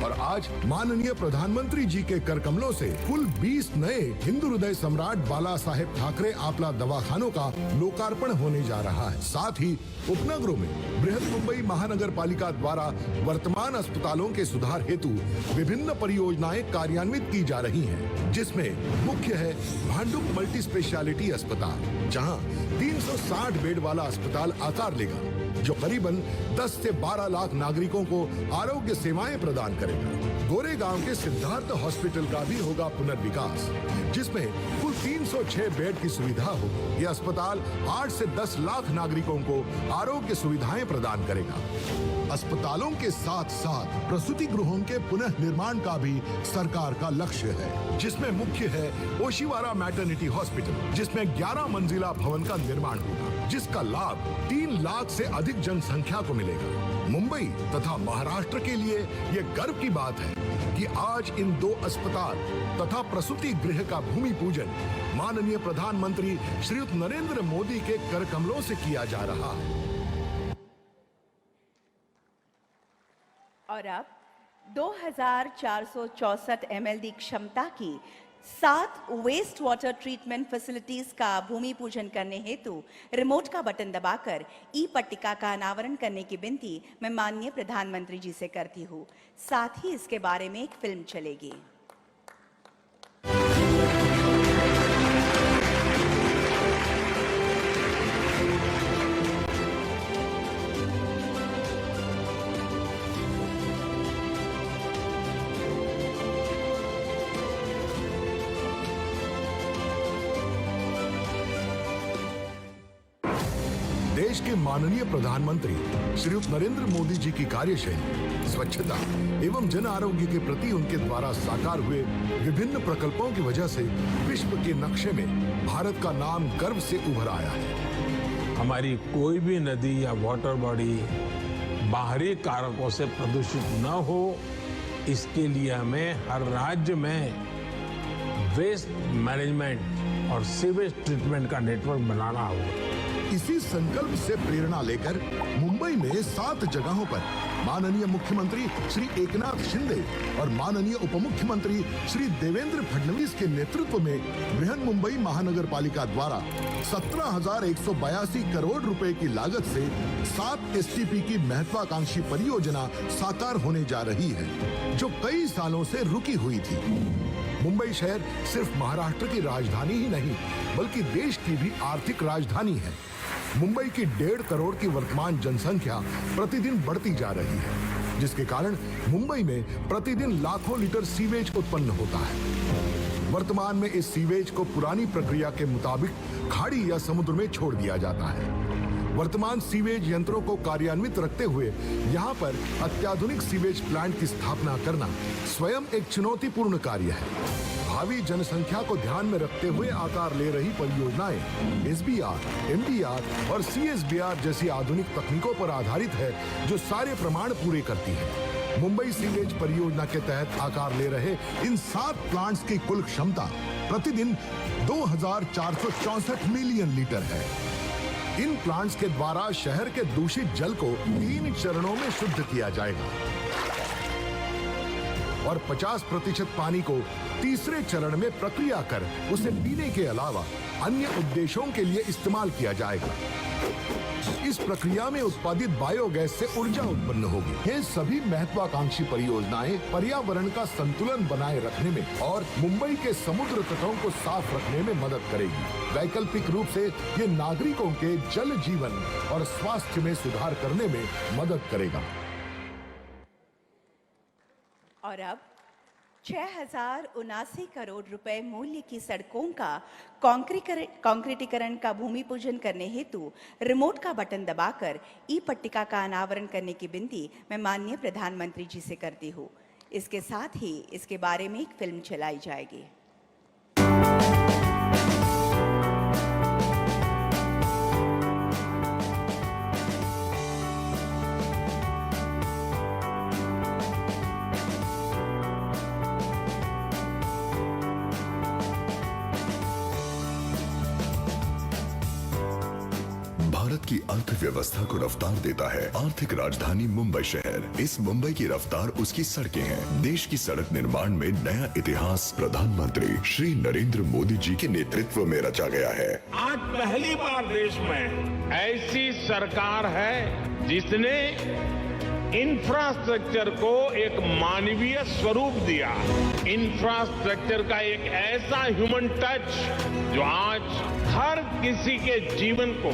और आज माननीय प्रधानमंत्री जी के कर कमलों से कुल 20 नए हिंदू हृदय सम्राट बाला साहेब ठाकरे आपला दवाखानों का लोकार्पण होने जा रहा है। साथ ही उपनगरों में बृहद मुंबई महानगर पालिका द्वारा वर्तमान अस्पतालों के सुधार हेतु विभिन्न परियोजनाएं कार्यान्वित की जा रही हैं, जिसमें मुख्य है भांडुप मल्टी स्पेशलिटी अस्पताल, जहां 360 बेड वाला अस्पताल आकार लेगा, जो करीबन 10 से 12 लाख नागरिकों को आरोग्य सेवाएं प्रदान करेगा। गोरेगांव के सिद्धार्थ हॉस्पिटल का भी होगा पुनर्विकास, जिसमें कुल 306 बेड की सुविधा होगी। यह अस्पताल 8 से 10 लाख नागरिकों को आरोग्य सुविधाएं प्रदान करेगा। अस्पतालों के साथ साथ प्रसूति गृहों के पुनः निर्माण का भी सरकार का लक्ष्य है, जिसमें मुख्य है ओशिवारा मैटरनिटी हॉस्पिटल, जिसमें 11 मंजिला भवन का निर्माण होगा, जिसका लाभ 3 लाख से अधिक जनसंख्या को मिलेगा। मुंबई तथा महाराष्ट्र के लिए ये गर्व की बात है कि आज इन 2 अस्पताल तथा प्रसूति गृह का भूमि पूजन माननीय प्रधानमंत्री श्रीयुत नरेंद्र मोदी के कर कमलों से किया जा रहा है। और अब 2464 mld क्षमता की 7 वेस्ट वाटर ट्रीटमेंट फैसिलिटीज का भूमि पूजन करने हेतु रिमोट का बटन दबाकर ई पट्टिका का अनावरण करने की विनती मैं माननीय प्रधानमंत्री जी से करती हूँ। साथ ही इसके बारे में एक फिल्म चलेगी। देश के माननीय प्रधानमंत्री श्रीयुत नरेंद्र मोदी जी की कार्यशैली, स्वच्छता एवं जन आरोग्य के प्रति उनके द्वारा साकार हुए विभिन्न प्रकल्पों की वजह से विश्व के नक्शे में भारत का नाम गर्व से उभर आया है। हमारी कोई भी नदी या वाटर बॉडी बाहरी कारकों से प्रदूषित न हो, इसके लिए हमें हर राज्य में वेस्ट मैनेजमेंट और सीवेज ट्रीटमेंट का नेटवर्क बनाना होगा। इसी संकल्प से प्रेरणा लेकर मुंबई में 7 जगहों पर माननीय मुख्यमंत्री श्री एकनाथ शिंदे और माननीय उपमुख्यमंत्री श्री देवेंद्र फडणवीस के नेतृत्व में बृहन मुंबई महानगर पालिका द्वारा 17,182 करोड़ रुपए की लागत से 7 एसटीपी की महत्वाकांक्षी परियोजना साकार होने जा रही है, जो कई सालों से रुकी हुई थी। मुंबई शहर सिर्फ महाराष्ट्र की राजधानी ही नहीं, बल्कि देश की भी आर्थिक राजधानी है। मुंबई की 1.5 करोड़ की वर्तमान जनसंख्या प्रतिदिन बढ़ती जा रही है, जिसके कारण मुंबई में प्रतिदिन लाखों लीटर सीवेज उत्पन्न होता है। वर्तमान में इस सीवेज को पुरानी प्रक्रिया के मुताबिक खाड़ी या समुद्र में छोड़ दिया जाता है। वर्तमान सीवेज यंत्रों को कार्यान्वित रखते हुए यहाँ पर अत्याधुनिक सीवेज प्लांट की स्थापना करना स्वयं एक चुनौतीपूर्ण कार्य है। भावी जनसंख्या को ध्यान में रखते हुए आकार ले रही परियोजनाएं एसबीआर, एमडीआर और सीएसबीआर जैसी आधुनिक तकनीकों पर आधारित है, जो सारे प्रमाण पूरे करती है। मुंबई सीवेज परियोजना के तहत आकार ले रहे इन 7 प्लांट्स की कुल क्षमता प्रतिदिन 2,464 मिलियन लीटर है। इन प्लांट्स के द्वारा शहर के दूषित जल को 3 चरणों में शुद्ध किया जाएगा और 50% पानी को तीसरे चरण में प्रक्रिया कर उसे पीने के अलावा अन्य उद्देश्यों के लिए इस्तेमाल किया जाएगा। इस प्रक्रिया में उत्पादित बायोगैस से ऊर्जा उत्पन्न होगी। ये सभी महत्वाकांक्षी परियोजनाएं पर्यावरण का संतुलन बनाए रखने में और मुंबई के समुद्र तटों को साफ रखने में मदद करेगी। वैकल्पिक रूप से ये नागरिकों के जल जीवन और स्वास्थ्य में सुधार करने में मदद करेगा। और अब 6,079 करोड़ रुपए मूल्य की सड़कों का कंक्रीटीकरण का भूमि पूजन करने हेतु रिमोट का बटन दबाकर ई पट्टिका का अनावरण करने की विनती मैं माननीय प्रधानमंत्री जी से करती हूँ। इसके साथ ही इसके बारे में एक फिल्म चलाई जाएगी। भारत की अर्थव्यवस्था को रफ्तार देता है आर्थिक राजधानी मुंबई शहर। इस मुंबई की रफ्तार उसकी सड़कें हैं। देश की सड़क निर्माण में नया इतिहास प्रधानमंत्री श्री नरेंद्र मोदी जी के नेतृत्व में रचा गया है। आज पहली बार देश में ऐसी सरकार है जिसने इंफ्रास्ट्रक्चर को एक मानवीय स्वरूप दिया। इंफ्रास्ट्रक्चर का एक ऐसा ह्यूमन टच जो आज हर किसी के जीवन को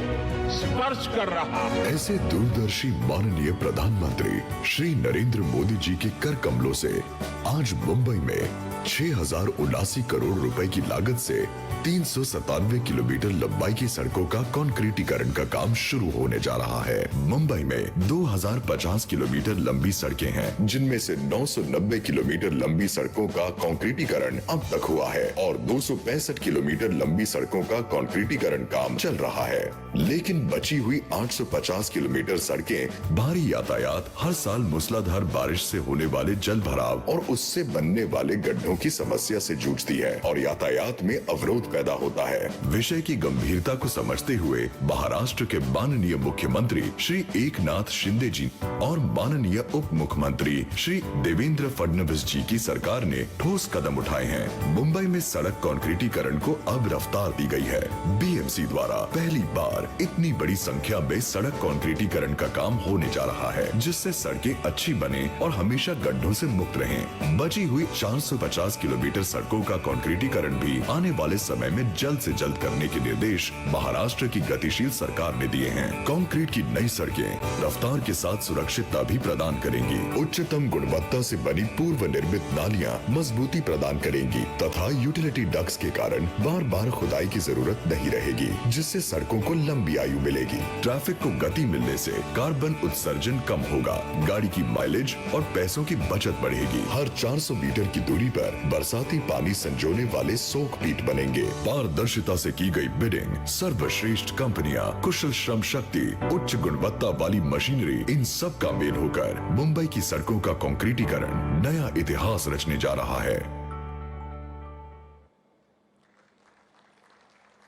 स्पर्श कर रहा है। ऐसे दूरदर्शी माननीय प्रधानमंत्री श्री नरेंद्र मोदी जी के कर कमलों से आज मुंबई में 6,079 करोड़ रुपए की लागत से 397 किलोमीटर लंबाई की सड़कों का कंक्रीटीकरण का काम शुरू होने जा रहा है। मुंबई में 2050 किलोमीटर लंबी सड़कें हैं, जिनमें से 990 किलोमीटर लंबी सड़कों का कंक्रीटीकरण अब तक हुआ है और 265 किलोमीटर लंबी सड़कों का कंक्रीटीकरण काम चल रहा है। लेकिन बची हुई 850 किलोमीटर सड़कें भारी यातायात, हर साल मूसलाधार बारिश से होने वाले जल भराव और उससे बनने वाले गड्ढों की समस्या से जूझती है और यातायात में अवरोध पैदा होता है। विषय की गंभीरता को समझते हुए महाराष्ट्र के माननीय मुख्यमंत्री श्री एकनाथ शिंदे जी और माननीय उप मुख्यमंत्री श्री देवेंद्र फडणवीस जी की सरकार ने ठोस कदम उठाए हैं। मुंबई में सड़क कंक्रीटीकरण को अब रफ्तार दी गई है। बीएमसी द्वारा पहली बार इतनी बड़ी संख्या में सड़क कंक्रीटीकरण का काम होने जा रहा है, जिससे सड़कें अच्छी बने और हमेशा गड्ढों से मुक्त रहें। बची हुई 450 किलोमीटर सड़कों का कंक्रीटीकरण भी आने वाले समय में जल्द से जल्द करने के निर्देश महाराष्ट्र की गतिशील सरकार ने दिए हैं। कंक्रीट की नई सड़कें रफ्तार के साथ सुरक्षितता भी प्रदान करेंगी। उच्चतम गुणवत्ता से बनी पूर्व निर्मित नालियां मजबूती प्रदान करेंगी तथा यूटिलिटी डक्ट्स के कारण बार बार खुदाई की जरूरत नहीं रहेगी, जिससे सड़कों को लंबी आयु मिलेगी। ट्रैफिक को गति मिलने से कार्बन उत्सर्जन कम होगा, गाड़ी की माइलेज और पैसों की बचत बढ़ेगी। हर 400 मीटर की दूरी पर बरसाती पानी संजोने वाले सोक पीट बनेंगे। पारदर्शिता से की गई बिडिंग, सर्वश्रेष्ठ कंपनियां, कुशल श्रम शक्ति, उच्च गुणवत्ता वाली मशीनरी, इन सब का मेल होकर मुंबई की सड़कों का कंक्रीटीकरण नया इतिहास रचने जा रहा है।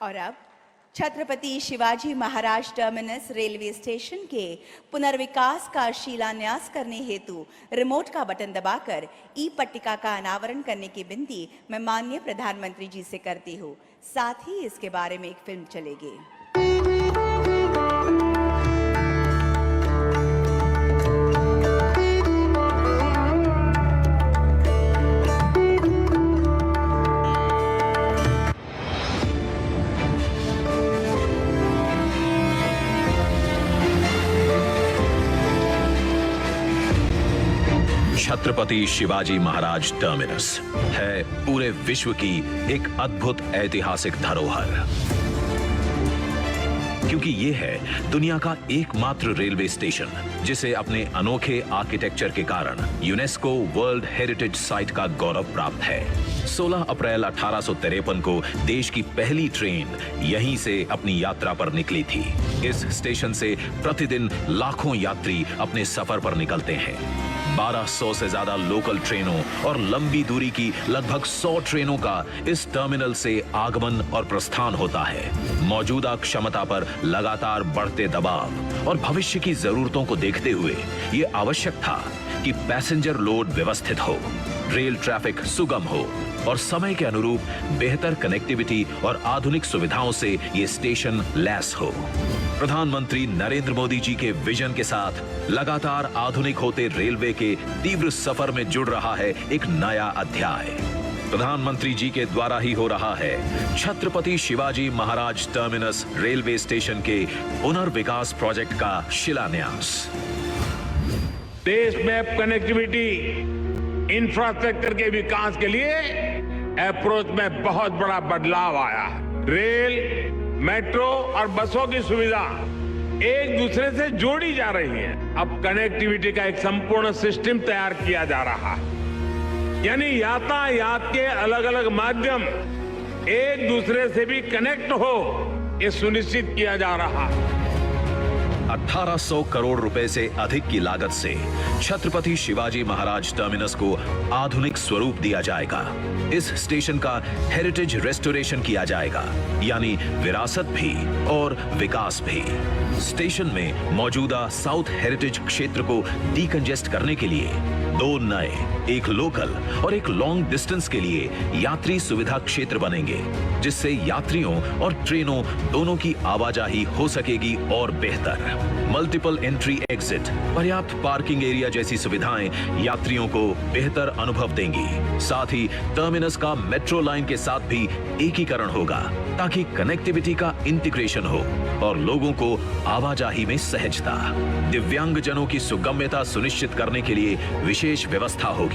और अब Chhatrapati Shivaji Maharaj terminus railway station के पुनर्विकास का शिलान्यास करने हेतु रिमोट का बटन दबाकर ई पट्टिका का अनावरण करने की विनती मैं माननीय प्रधानमंत्री जी से करती हूँ। साथ ही इसके बारे में एक फिल्म चलेगी। छत्रपति शिवाजी महाराज टर्मिनस है पूरे विश्व की एक अद्भुत ऐतिहासिक धरोहर, क्योंकि ये है दुनिया का एकमात्र रेलवे स्टेशन जिसे अपने अनोखे आर्किटेक्चर के कारण यूनेस्को वर्ल्ड हेरिटेज साइट का गौरव प्राप्त है। 16 अप्रैल 1853 को देश की पहली ट्रेन यहीं से अपनी यात्रा पर निकली थी। इस स्टेशन से प्रतिदिन लाखों यात्री अपने सफर पर निकलते हैं। 1200 से ज्यादा लोकल ट्रेनों और लंबी दूरी की लगभग 100 ट्रेनों का इस टर्मिनल से आगमन और प्रस्थान होता है। मौजूदा क्षमता पर लगातार बढ़ते दबाव और भविष्य की जरूरतों को देखते हुए ये आवश्यक था कि पैसेंजर लोड व्यवस्थित हो, रेल ट्रैफिक सुगम हो और समय के अनुरूप बेहतर कनेक्टिविटी और आधुनिक सुविधाओं से ये स्टेशन लैस हो। प्रधानमंत्री नरेंद्र मोदी जी के विजन के साथ लगातार आधुनिक होते रेलवे के तीव्र सफर में जुड़ रहा है एक नया अध्याय। प्रधानमंत्री जी के द्वारा ही हो रहा है Chhatrapati Shivaji Maharaj terminus railway station के पुनर्विकास प्रोजेक्ट का शिलान्यास। देश में कनेक्टिविटी इंफ्रास्ट्रक्चर के विकास के लिए अप्रोच में बहुत बड़ा बदलाव आया है। रेल, मेट्रो और बसों की सुविधा एक दूसरे से जोड़ी जा रही है। अब कनेक्टिविटी का एक संपूर्ण सिस्टम तैयार किया जा रहा है, यानी यातायात के अलग अलग माध्यम एक दूसरे से भी कनेक्ट हो, ये सुनिश्चित किया जा रहा है। 1800 करोड़ रुपए से अधिक की लागत से छत्रपति शिवाजी महाराज टर्मिनस को आधुनिक स्वरूप दिया जाएगा। इस स्टेशन का हेरिटेज रेस्टोरेशन किया जाएगा, यानी विरासत भी और विकास भी। स्टेशन में मौजूदा साउथ हेरिटेज क्षेत्र को डीकंजेस्ट करने के लिए 2 नए, एक लोकल और एक लॉन्ग डिस्टेंस के लिए यात्री सुविधा क्षेत्र बनेंगे, जिससे यात्रियों और ट्रेनों दोनों की आवाजाही हो सकेगी और बेहतर। मल्टीपल एंट्री एग्जिट, पर्याप्त पार्किंग एरिया जैसी सुविधाएं यात्रियों को बेहतर अनुभव देंगी। साथ ही टर्मिनस का मेट्रो लाइन के साथ भी एकीकरण होगा, ताकि कनेक्टिविटी का इंटीग्रेशन हो और लोगों को आवाजाही में सहजता। दिव्यांगजनों की सुगम्यता सुनिश्चित करने के लिए विशेष व्यवस्था होगी।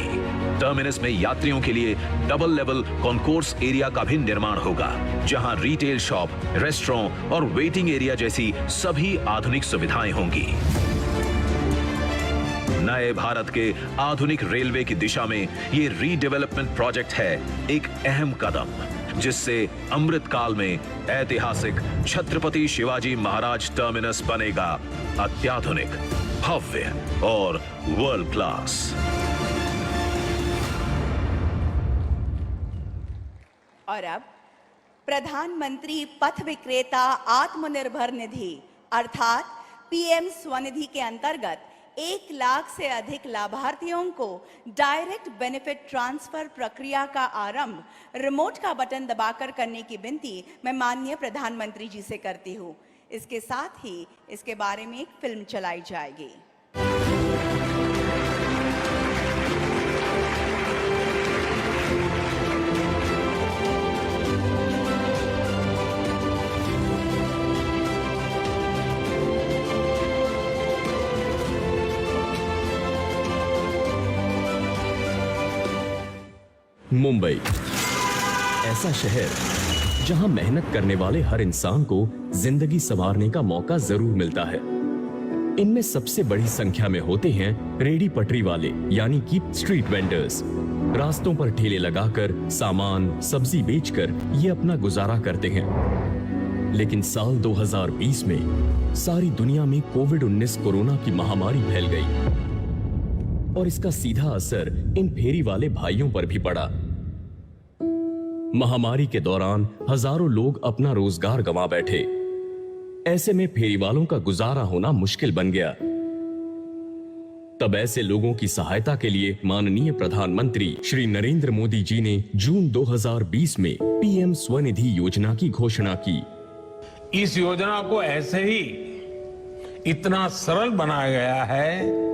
टर्मिनस में यात्रियों के लिए डबल लेवल कॉन्कोर्स एरिया का भी निर्माण होगा, जहां रिटेल शॉप, रेस्टोरेंट और वेटिंग एरिया जैसी सभी आधुनिक सुविधाएं होंगी। नए भारत के आधुनिक रेलवे की दिशा में ये रीडेवलपमेंट प्रोजेक्ट है एक अहम कदम, जिससे अमृत काल में ऐतिहासिक छत्रपति शिवाजी महाराज टर्मिनस बनेगा अत्याधुनिक, भव्य और वर्ल्ड क्लास। और अब प्रधानमंत्री पथ विक्रेता आत्मनिर्भर निधि अर्थात पीएम स्वनिधि के अंतर्गत 1 लाख से अधिक लाभार्थियों को डायरेक्ट बेनिफिट ट्रांसफर प्रक्रिया का आरंभ रिमोट का बटन दबाकर करने की विनती मैं माननीय प्रधानमंत्री जी से करती हूँ। इसके साथ ही इसके बारे में एक फिल्म चलाई जाएगी। मुंबई ऐसा शहर जहां मेहनत करने वाले हर इंसान को जिंदगी संवारने का मौका जरूर मिलता है। इनमें सबसे बड़ी संख्या में होते हैं रेडी पटरी वाले, यानी कि स्ट्रीट वेंडर्स। रास्तों पर ठेले लगाकर सामान, सब्जी बेचकर ये अपना गुजारा करते हैं। लेकिन साल 2020 में सारी दुनिया में कोविड-19 कोरोना की महामारी फैल गई और इसका सीधा असर इन फेरी वाले भाइयों पर भी पड़ा। महामारी के दौरान हजारों लोग अपना रोजगार गंवा बैठे। ऐसे में फेरी वालों का गुजारा होना मुश्किल बन गया। तब ऐसे लोगों की सहायता के लिए माननीय प्रधानमंत्री श्री नरेंद्र मोदी जी ने जून 2020 में पीएम स्वनिधि योजना की घोषणा की। इस योजना को ऐसे ही इतना सरल बनाया गया है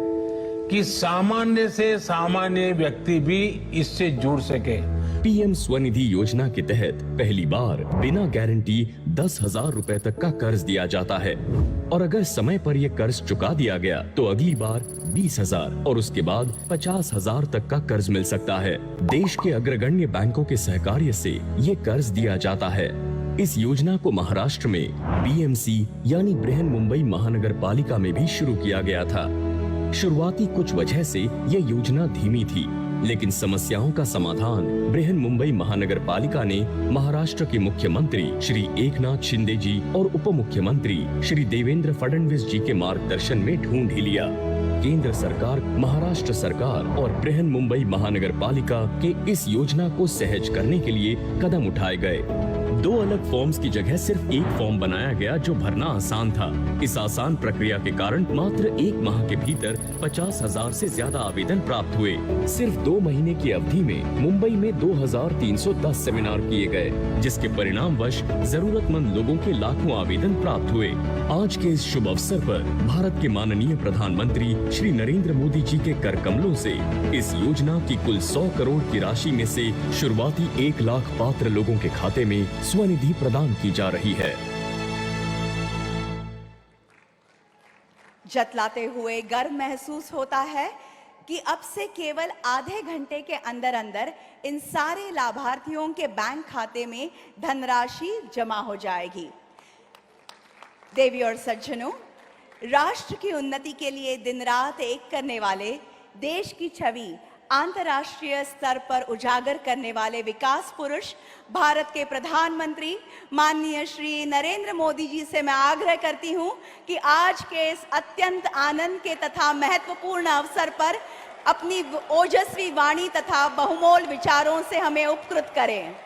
कि सामान्य से सामान्य व्यक्ति भी इससे जुड़ सके। पीएम स्वनिधि योजना के तहत पहली बार बिना गारंटी 10,000 रुपए तक का कर्ज दिया जाता है और अगर समय पर यह कर्ज चुका दिया गया तो अगली बार 20,000 और उसके बाद 50,000 तक का कर्ज मिल सकता है। देश के अग्रगण्य बैंकों के सहकार्य से ये कर्ज दिया जाता है। इस योजना को महाराष्ट्र में बीएमसी यानी बृहन मुंबई महानगर पालिका में भी शुरू किया गया था। शुरुआती कुछ वजह से यह योजना धीमी थी, लेकिन समस्याओं का समाधान बृहन मुंबई महानगर पालिका ने महाराष्ट्र के मुख्यमंत्री श्री एकनाथ शिंदे जी और उप मुख्यमंत्री श्री देवेंद्र फडणवीस जी के मार्गदर्शन में ढूंढ ही लिया। केंद्र सरकार, महाराष्ट्र सरकार और बृहन मुंबई महानगर पालिका के इस योजना को सहज करने के लिए कदम उठाए गए। 2 अलग फॉर्म्स की जगह सिर्फ एक फॉर्म बनाया गया जो भरना आसान था। इस आसान प्रक्रिया के कारण मात्र 1 माह के भीतर 50,000 से ज्यादा आवेदन प्राप्त हुए। सिर्फ 2 महीने की अवधि में मुंबई में 2,310 सेमिनार किए गए, जिसके परिणामवश जरूरतमंद लोगों के लाखों आवेदन प्राप्त हुए। आज के इस शुभ अवसर पर भारत के माननीय प्रधानमंत्री श्री नरेंद्र मोदी जी के कर कमलों से इस योजना की कुल 100 करोड़ की राशि में से शुरुआती 1 लाख पात्र लोगों के खाते में स्वनिधि प्रदान की जा रही है। जतलाते हुए गर्व महसूस होता है कि अब से केवल आधे घंटे के अंदर अंदर इन सारे लाभार्थियों के बैंक खाते में धनराशि जमा हो जाएगी। देवी और सज्जनों, राष्ट्र की उन्नति के लिए दिन रात एक करने वाले, देश की छवि अंतर्राष्ट्रीय स्तर पर उजागर करने वाले विकास पुरुष भारत के प्रधानमंत्री माननीय श्री नरेंद्र मोदी जी से मैं आग्रह करती हूं कि आज के इस अत्यंत आनंद के तथा महत्वपूर्ण अवसर पर अपनी ओजस्वी वाणी तथा बहुमोल विचारों से हमें उपकृत करें।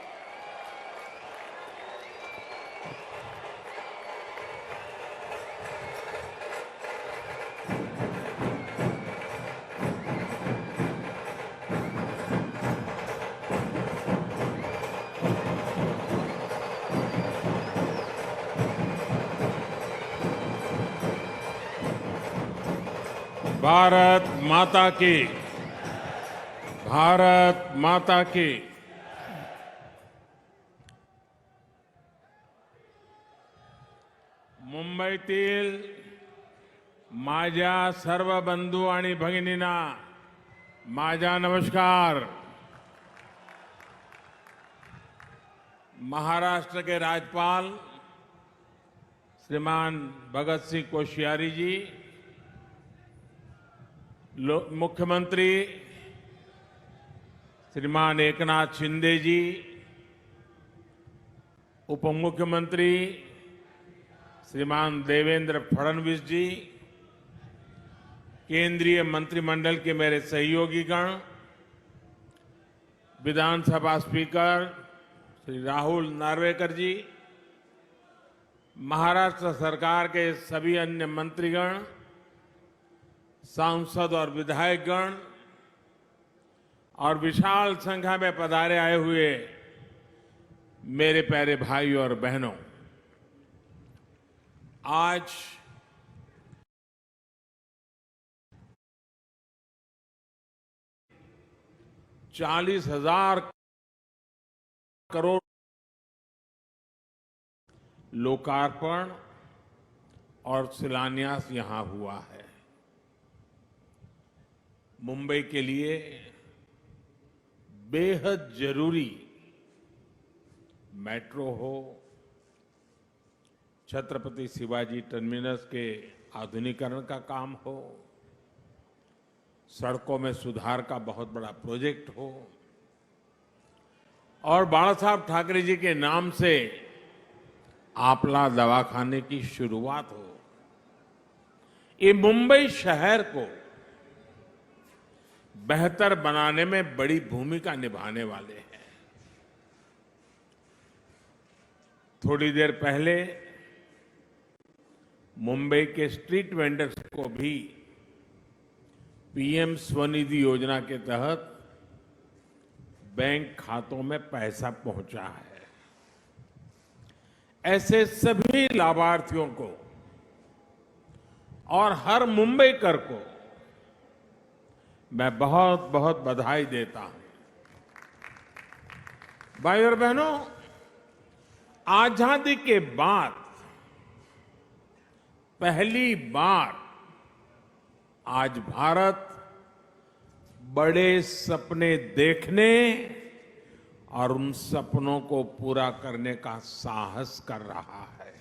भारत माता की, भारत माता की। मुंबईतील माझ्या सर्व बंधू आणि भगिनींना माझा नमस्कार। महाराष्ट्र के राज्यपाल श्रीमान भगत सिंह कोश्यारी जी, मुख्यमंत्री श्रीमान एकनाथ शिंदे जी, उप मुख्यमंत्री श्रीमान देवेंद्र फडणवीस जी, केंद्रीय मंत्रिमंडल के मेरे सहयोगीगण, विधानसभा स्पीकर श्री राहुल नार्वेकर जी, महाराष्ट्र सरकार के सभी अन्य मंत्रीगण, सांसद और विधायकगण और विशाल संख्या में पधारे आए हुए मेरे प्यारे भाई और बहनों, आज ₹40,000 करोड़ लोकार्पण और शिलान्यास यहां हुआ है। मुंबई के लिए बेहद जरूरी मेट्रो हो, छत्रपति शिवाजी टर्मिनस के आधुनिकीकरण का काम हो, सड़कों में सुधार का बहुत बड़ा प्रोजेक्ट हो और बाला साहब ठाकरे जी के नाम से आपला दवाखाने की शुरुआत हो। ये मुंबई शहर को बेहतर बनाने में बड़ी भूमिका निभाने वाले हैं। थोड़ी देर पहले मुंबई के स्ट्रीट वेंडर्स को भी पीएम स्वनिधि योजना के तहत बैंक खातों में पैसा पहुंचा है। ऐसे सभी लाभार्थियों को और हर मुंबईकर को मैं बहुत बहुत बधाई देता हूं। भाई और बहनों, आजादी के बाद पहली बार आज भारत बड़े सपने देखने और उन सपनों को पूरा करने का साहस कर रहा है।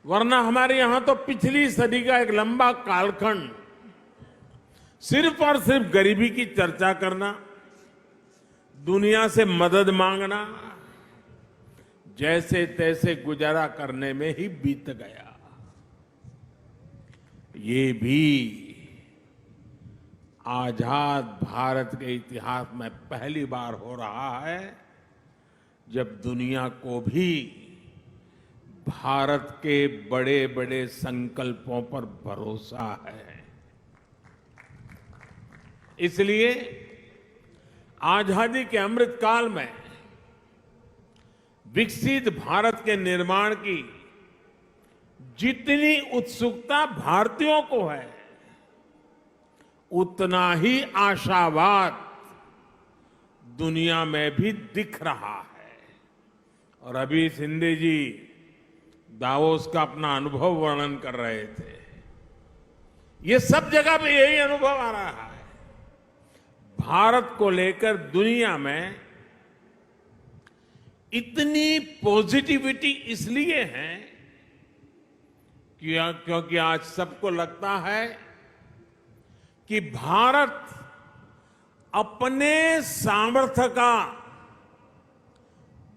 वरना हमारे यहां तो पिछली सदी का एक लंबा कालखंड सिर्फ और सिर्फ गरीबी की चर्चा करना, दुनिया से मदद मांगना, जैसे तैसे गुजारा करने में ही बीत गया। ये भी आजाद भारत के इतिहास में पहली बार हो रहा है जब दुनिया को भी भारत के बड़े बड़े संकल्पों पर भरोसा है। इसलिए आजादी के अमृत काल में विकसित भारत के निर्माण की जितनी उत्सुकता भारतीयों को है, उतना ही आशावाद दुनिया में भी दिख रहा है। और अभी शिंदे जी दावोस का अपना अनुभव वर्णन कर रहे थे। ये सब जगह पे यही अनुभव आ रहा है। भारत को लेकर दुनिया में इतनी पॉजिटिविटी इसलिए है क्योंकि आज सबको लगता है कि भारत अपने सामर्थ्य का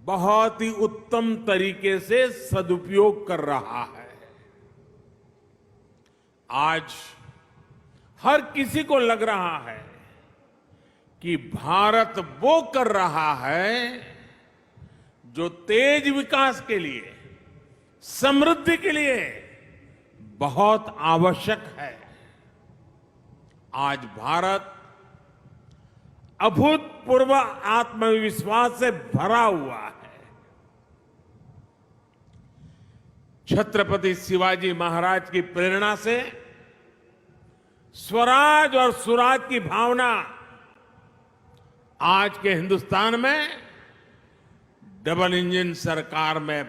बहुत ही उत्तम तरीके से सदुपयोग कर रहा है। आज हर किसी को लग रहा है कि भारत वो कर रहा है जो तेज विकास के लिए, समृद्धि के लिए बहुत आवश्यक है। आज भारत अभूतपूर्व आत्मविश्वास से भरा हुआ है। छत्रपति शिवाजी महाराज की प्रेरणा से स्वराज और सुराज की भावना आज के हिंदुस्तान में डबल इंजन सरकार में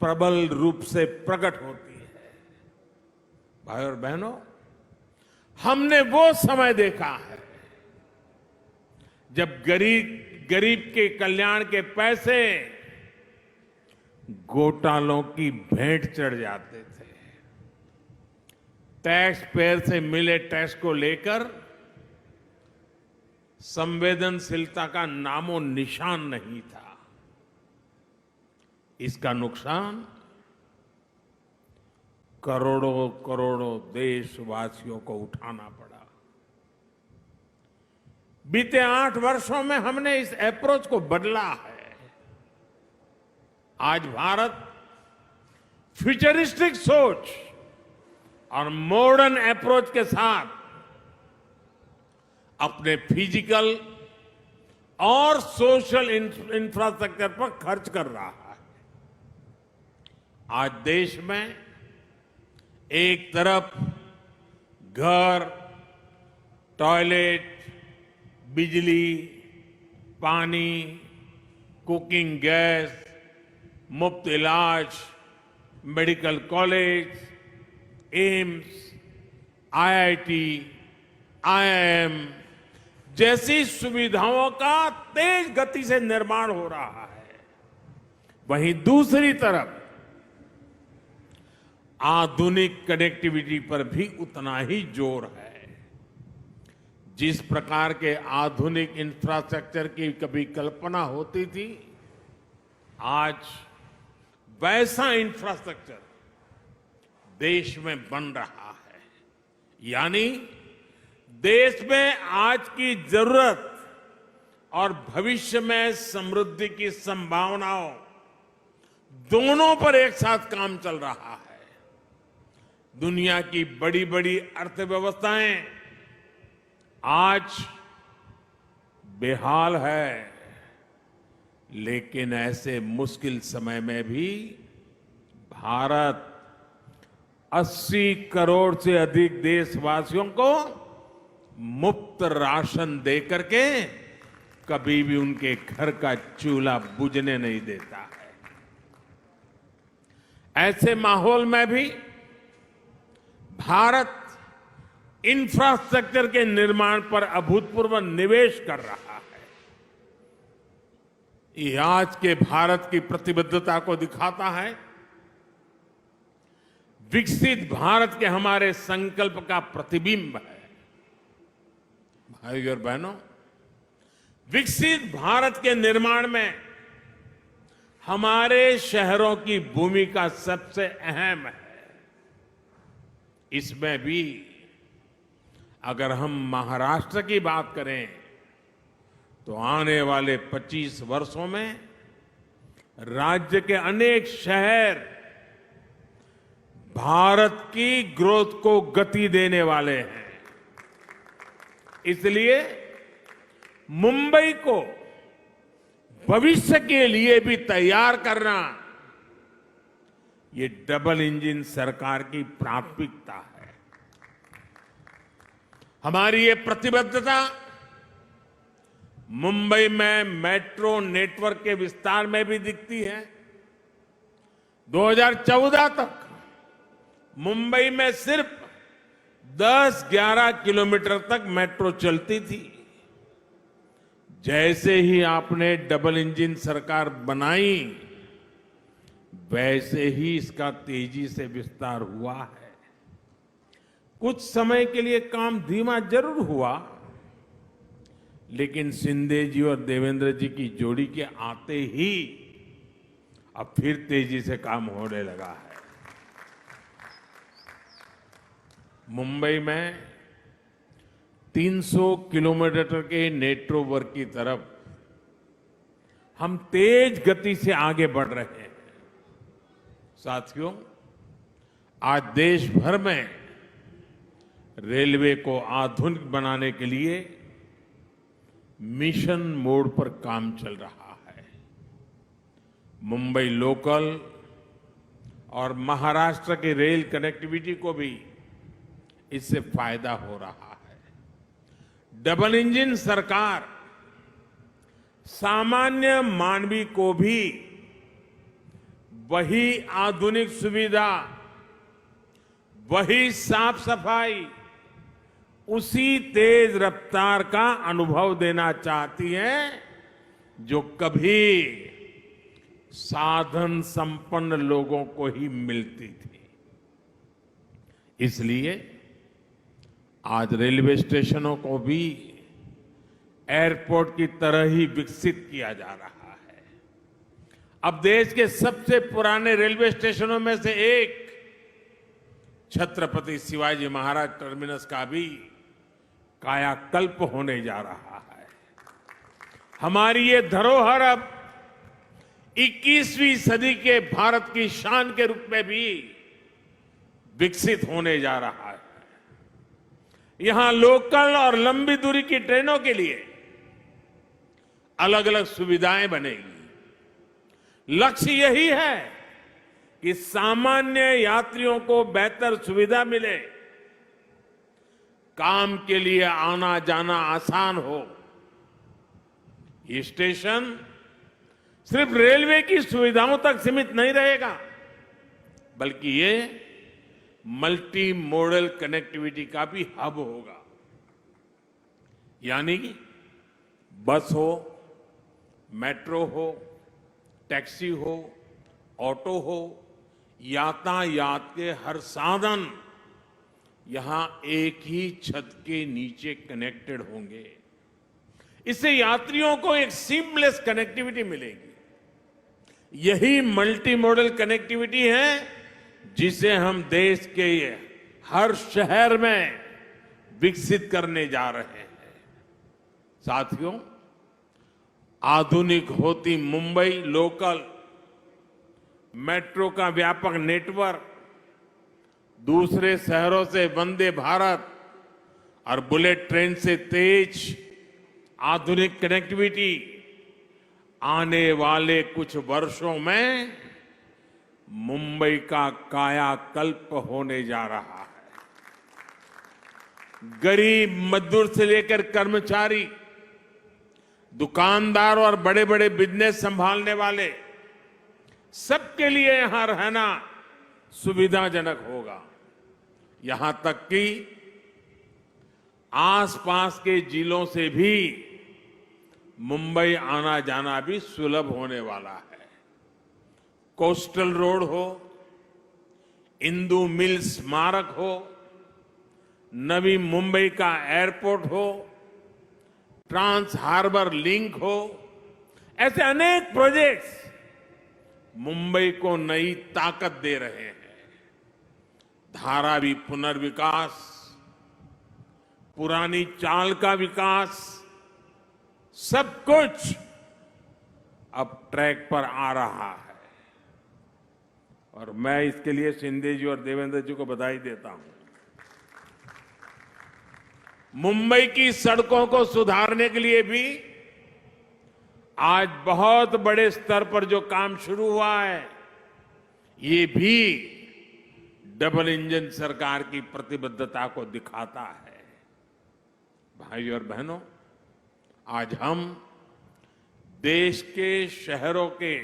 प्रबल रूप से प्रकट होती है। भाई और बहनों, हमने वो समय देखा है जब गरीब के कल्याण के पैसे घोटालों की भेंट चढ़ जाते थे। टैक्स पेयर से मिले टैक्स को लेकर संवेदनशीलता का नामो निशान नहीं था। इसका नुकसान करोड़ों करोड़ों देशवासियों को उठाना पड़ा। बीते 8 वर्षों में हमने इस अप्रोच को बदला है। आज भारत फ्यूचरिस्टिक सोच और मॉडर्न अप्रोच के साथ अपने फिजिकल और सोशल इंफ्रास्ट्रक्चर पर खर्च कर रहा है। आज देश में एक तरफ घर, टॉयलेट, बिजली, पानी, कुकिंग गैस, मुफ्त इलाज, medical college, AIIMS, IIT, IIM जैसी सुविधाओं का तेज गति से निर्माण हो रहा है। वहीं दूसरी तरफ आधुनिक कनेक्टिविटी पर भी उतना ही जोर है। जिस प्रकार के आधुनिक इंफ्रास्ट्रक्चर की कभी कल्पना होती थी, आज वैसा इंफ्रास्ट्रक्चर देश में बन रहा है। यानी देश में आज की जरूरत और भविष्य में समृद्धि की संभावनाओं दोनों पर एक साथ काम चल रहा है। दुनिया की बड़ी बड़ी अर्थव्यवस्थाएं आज बेहाल है, लेकिन ऐसे मुश्किल समय में भी भारत 80 करोड़ से अधिक देशवासियों को मुफ्त राशन देकर के कभी भी उनके घर का चूल्हा बुझने नहीं देता है। ऐसे माहौल में भी भारत इंफ्रास्ट्रक्चर के निर्माण पर अभूतपूर्व निवेश कर रहा है। ये आज के भारत की प्रतिबद्धता को दिखाता है। विकसित भारत के हमारे संकल्प का प्रतिबिंब है। भाइयों और बहनों, विकसित भारत के निर्माण में हमारे शहरों की भूमिका सबसे अहम है। इसमें भी अगर हम महाराष्ट्र की बात करें तो आने वाले 25 वर्षों में राज्य के अनेक शहर भारत की ग्रोथ को गति देने वाले हैं। इसलिए मुंबई को भविष्य के लिए भी तैयार करना ये डबल इंजन सरकार की प्राथमिकता है। हमारी ये प्रतिबद्धता मुंबई में मेट्रो नेटवर्क के विस्तार में भी दिखती है। 2014 तक मुंबई में सिर्फ 10-11 किलोमीटर तक मेट्रो चलती थी। जैसे ही आपने डबल इंजन सरकार बनाई, वैसे ही इसका तेजी से विस्तार हुआ है। कुछ समय के लिए काम धीमा जरूर हुआ, लेकिन शिंदे जी और देवेंद्र जी की जोड़ी के आते ही अब फिर तेजी से काम होने लगा है। मुंबई में 300 किलोमीटर के नेटवर्क की तरफ हम तेज गति से आगे बढ़ रहे हैं। साथियों, आज देश भर में रेलवे को आधुनिक बनाने के लिए मिशन मोड पर काम चल रहा है। मुंबई लोकल और महाराष्ट्र की रेल कनेक्टिविटी को भी इससे फायदा हो रहा है। डबल इंजन सरकार सामान्य मानवी को भी वही आधुनिक सुविधा, वही साफ सफाई, उसी तेज रफ्तार का अनुभव देना चाहती है जो कभी साधन संपन्न लोगों को ही मिलती थी। इसलिए आज रेलवे स्टेशनों को भी एयरपोर्ट की तरह ही विकसित किया जा रहा है। अब देश के सबसे पुराने रेलवे स्टेशनों में से एक छत्रपति शिवाजी महाराज टर्मिनस का भी कायाकल्प होने जा रहा है। हमारी ये धरोहर अब 21वीं सदी के भारत की शान के रूप में भी विकसित होने जा रहा है। यहां लोकल और लंबी दूरी की ट्रेनों के लिए अलग अलग सुविधाएं बनेगी। लक्ष्य यही है कि सामान्य यात्रियों को बेहतर सुविधा मिले, काम के लिए आना जाना आसान हो। ये स्टेशन सिर्फ रेलवे की सुविधाओं तक सीमित नहीं रहेगा, बल्कि ये मल्टी मॉडल कनेक्टिविटी का भी हब होगा। यानी कि बस हो, मेट्रो हो, टैक्सी हो, ऑटो हो, यातायात के हर साधन यहां एक ही छत के नीचे कनेक्टेड होंगे। इससे यात्रियों को एक सीमलेस कनेक्टिविटी मिलेगी। यही मल्टी मॉडल कनेक्टिविटी है जिसे हम देश के हर शहर में विकसित करने जा रहे हैं। साथियों, आधुनिक होती मुंबई लोकल मेट्रो का व्यापक नेटवर्क, दूसरे शहरों से वंदे भारत और बुलेट ट्रेन से तेज आधुनिक कनेक्टिविटी आने वाले कुछ वर्षों में मुंबई का कायाकल्प होने जा रहा है। गरीब मजदूर से लेकर कर्मचारी, दुकानदार और बड़े बड़े बिजनेस संभालने वाले सबके लिए यहां रहना सुविधाजनक होगा। यहां तक कि आसपास के जिलों से भी मुंबई आना जाना भी सुलभ होने वाला है। कोस्टल रोड हो, इंदु मिल स्मारक हो, नवी मुंबई का एयरपोर्ट हो, ट्रांस हार्बर लिंक हो, ऐसे अनेक प्रोजेक्ट्स मुंबई को नई ताकत दे रहे हैं। धारावी पुनर्विकास, पुरानी चाल का विकास, सब कुछ अब ट्रैक पर आ रहा है और मैं इसके लिए शिंदे जी और देवेंद्र जी को बधाई देता हूं। मुंबई की सड़कों को सुधारने के लिए भी आज बहुत बड़े स्तर पर जो काम शुरू हुआ है, ये भी डबल इंजन सरकार की प्रतिबद्धता को दिखाता है। भाइयों और बहनों, आज हम देश के शहरों के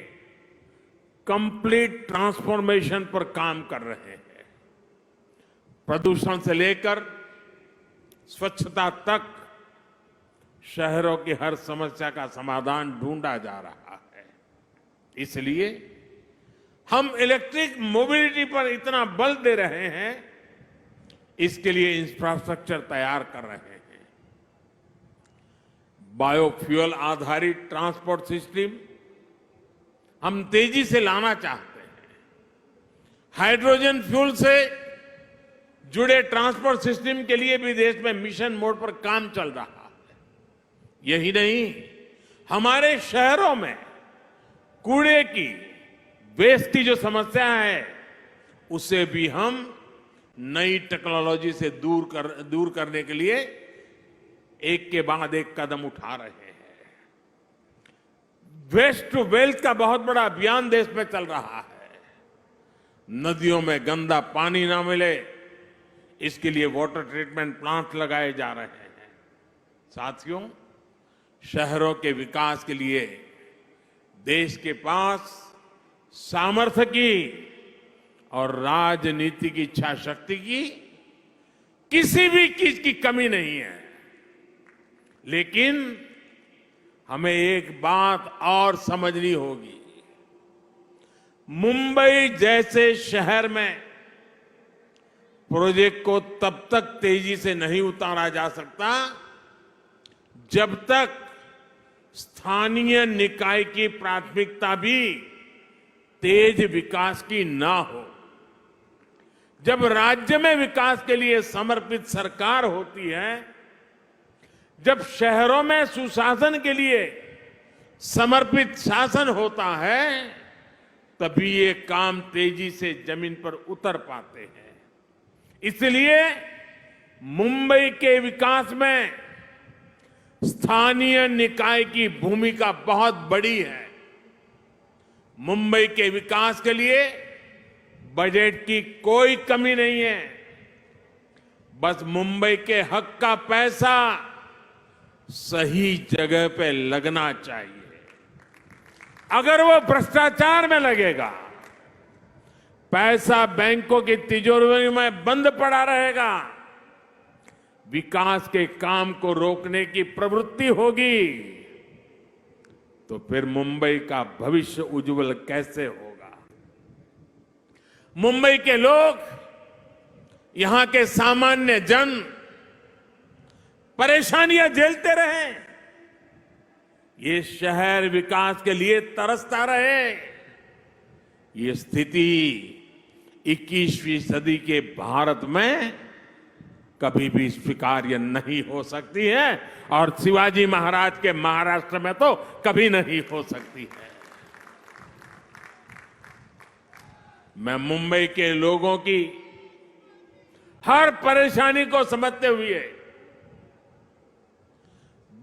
कंप्लीट ट्रांसफॉर्मेशन पर काम कर रहे हैं। प्रदूषण से लेकर स्वच्छता तक शहरों की हर समस्या का समाधान ढूंढा जा रहा है। इसलिए हम इलेक्ट्रिक मोबिलिटी पर इतना बल दे रहे हैं, इसके लिए इंफ्रास्ट्रक्चर तैयार कर रहे हैं। बायोफ्यूल आधारित ट्रांसपोर्ट सिस्टम हम तेजी से लाना चाहते हैं। हाइड्रोजन फ्यूल से जुड़े ट्रांसपोर्ट सिस्टम के लिए भी देश में मिशन मोड पर काम चल रहा है। यही नहीं, हमारे शहरों में कूड़े की, वेस्ट की जो समस्या है, उसे भी हम नई टेक्नोलॉजी से दूर करने के लिए एक के बाद एक कदम उठा रहे हैं। वेस्ट टू वेल्थ का बहुत बड़ा अभियान देश में चल रहा है। नदियों में गंदा पानी ना मिले, इसके लिए वाटर ट्रीटमेंट प्लांट लगाए जा रहे हैं। साथियों, शहरों के विकास के लिए देश के पास सामर्थ्य की और राजनीति की इच्छा शक्ति की किसी भी चीज की कमी नहीं है। लेकिन हमें एक बात और समझनी होगी। मुंबई जैसे शहर में प्रोजेक्ट को तब तक तेजी से नहीं उतारा जा सकता जब तक स्थानीय निकाय की प्राथमिकता भी तेज विकास की ना हो। जब राज्य में विकास के लिए समर्पित सरकार होती है, जब शहरों में सुशासन के लिए समर्पित शासन होता है, तभी ये काम तेजी से जमीन पर उतर पाते हैं। इसलिए मुंबई के विकास में स्थानीय निकाय की भूमिका बहुत बड़ी है। मुंबई के विकास के लिए बजट की कोई कमी नहीं है। बस मुंबई के हक का पैसा सही जगह पे लगना चाहिए। अगर वो भ्रष्टाचार में लगेगा, पैसा बैंकों की तिजोरी में बंद पड़ा रहेगा, विकास के काम को रोकने की प्रवृत्ति होगी, तो फिर मुंबई का भविष्य उज्जवल कैसे होगा? मुंबई के लोग, यहां के सामान्य जन परेशानियां झेलते रहे, ये शहर विकास के लिए तरसता रहे। ये स्थिति 21वीं सदी के भारत में कभी भी स्वीकार्य नहीं हो सकती है और शिवाजी महाराज के महाराष्ट्र में तो कभी नहीं हो सकती है। मैं मुंबई के लोगों की हर परेशानी को समझते हुए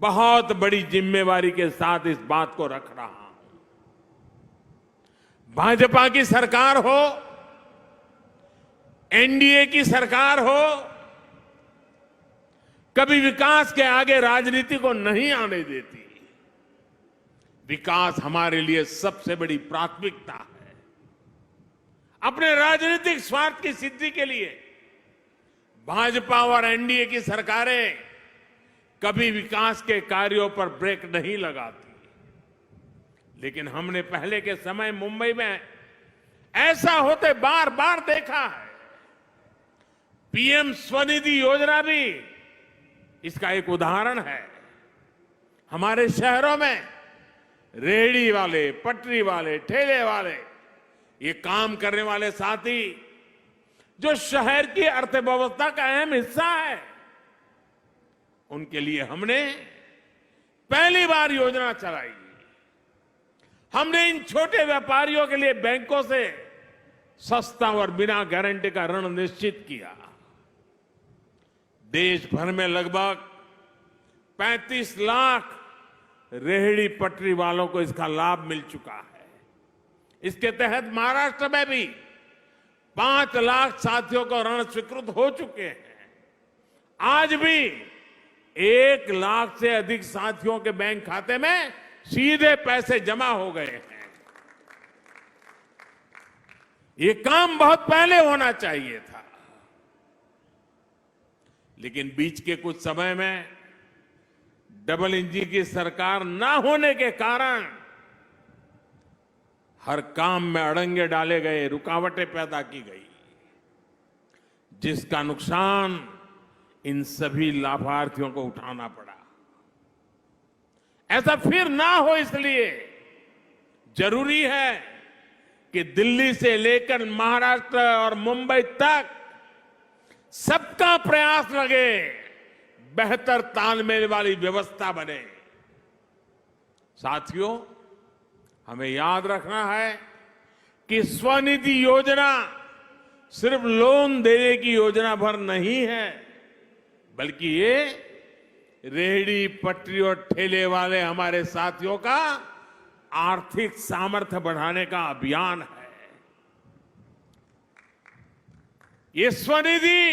बहुत बड़ी जिम्मेवारी के साथ इस बात को रख रहा हूं। भाजपा की सरकार हो, एनडीए की सरकार हो, कभी विकास के आगे राजनीति को नहीं आने देती। विकास हमारे लिए सबसे बड़ी प्राथमिकता है। अपने राजनीतिक स्वार्थ की सिद्धि के लिए भाजपा और एनडीए की सरकारें कभी विकास के कार्यों पर ब्रेक नहीं लगाती। लेकिन हमने पहले के समय मुंबई में ऐसा होते बार बार देखा है। पीएम स्वनिधि योजना भी इसका एक उदाहरण है। हमारे शहरों में रेहड़ी वाले, पटरी वाले, ठेले वाले, ये काम करने वाले साथी जो शहर की अर्थव्यवस्था का अहम हिस्सा है, उनके लिए हमने पहली बार योजना चलाई। हमने इन छोटे व्यापारियों के लिए बैंकों से सस्ता और बिना गारंटी का ऋण निश्चित किया। देश भर में लगभग 35 लाख रेहड़ी पटरी वालों को इसका लाभ मिल चुका है। इसके तहत महाराष्ट्र में भी 5 लाख साथियों को ऋण स्वीकृत हो चुके हैं। आज भी 1 लाख से अधिक साथियों के बैंक खाते में सीधे पैसे जमा हो गए हैं। ये काम बहुत पहले होना चाहिए था। लेकिन बीच के कुछ समय में डबल इंजन की सरकार ना होने के कारण हर काम में अड़ंगे डाले गए, रुकावटें पैदा की गई, जिसका नुकसान इन सभी लाभार्थियों को उठाना पड़ा। ऐसा फिर ना हो इसलिए जरूरी है कि दिल्ली से लेकर महाराष्ट्र और मुंबई तक सबका प्रयास लगे, बेहतर तालमेल वाली व्यवस्था बने। साथियों, हमें याद रखना है कि स्वनिधि योजना सिर्फ लोन देने की योजना भर नहीं है, बल्कि ये रेहड़ी पटरी और ठेले वाले हमारे साथियों का आर्थिक सामर्थ्य बढ़ाने का अभियान है। ये स्वनिधि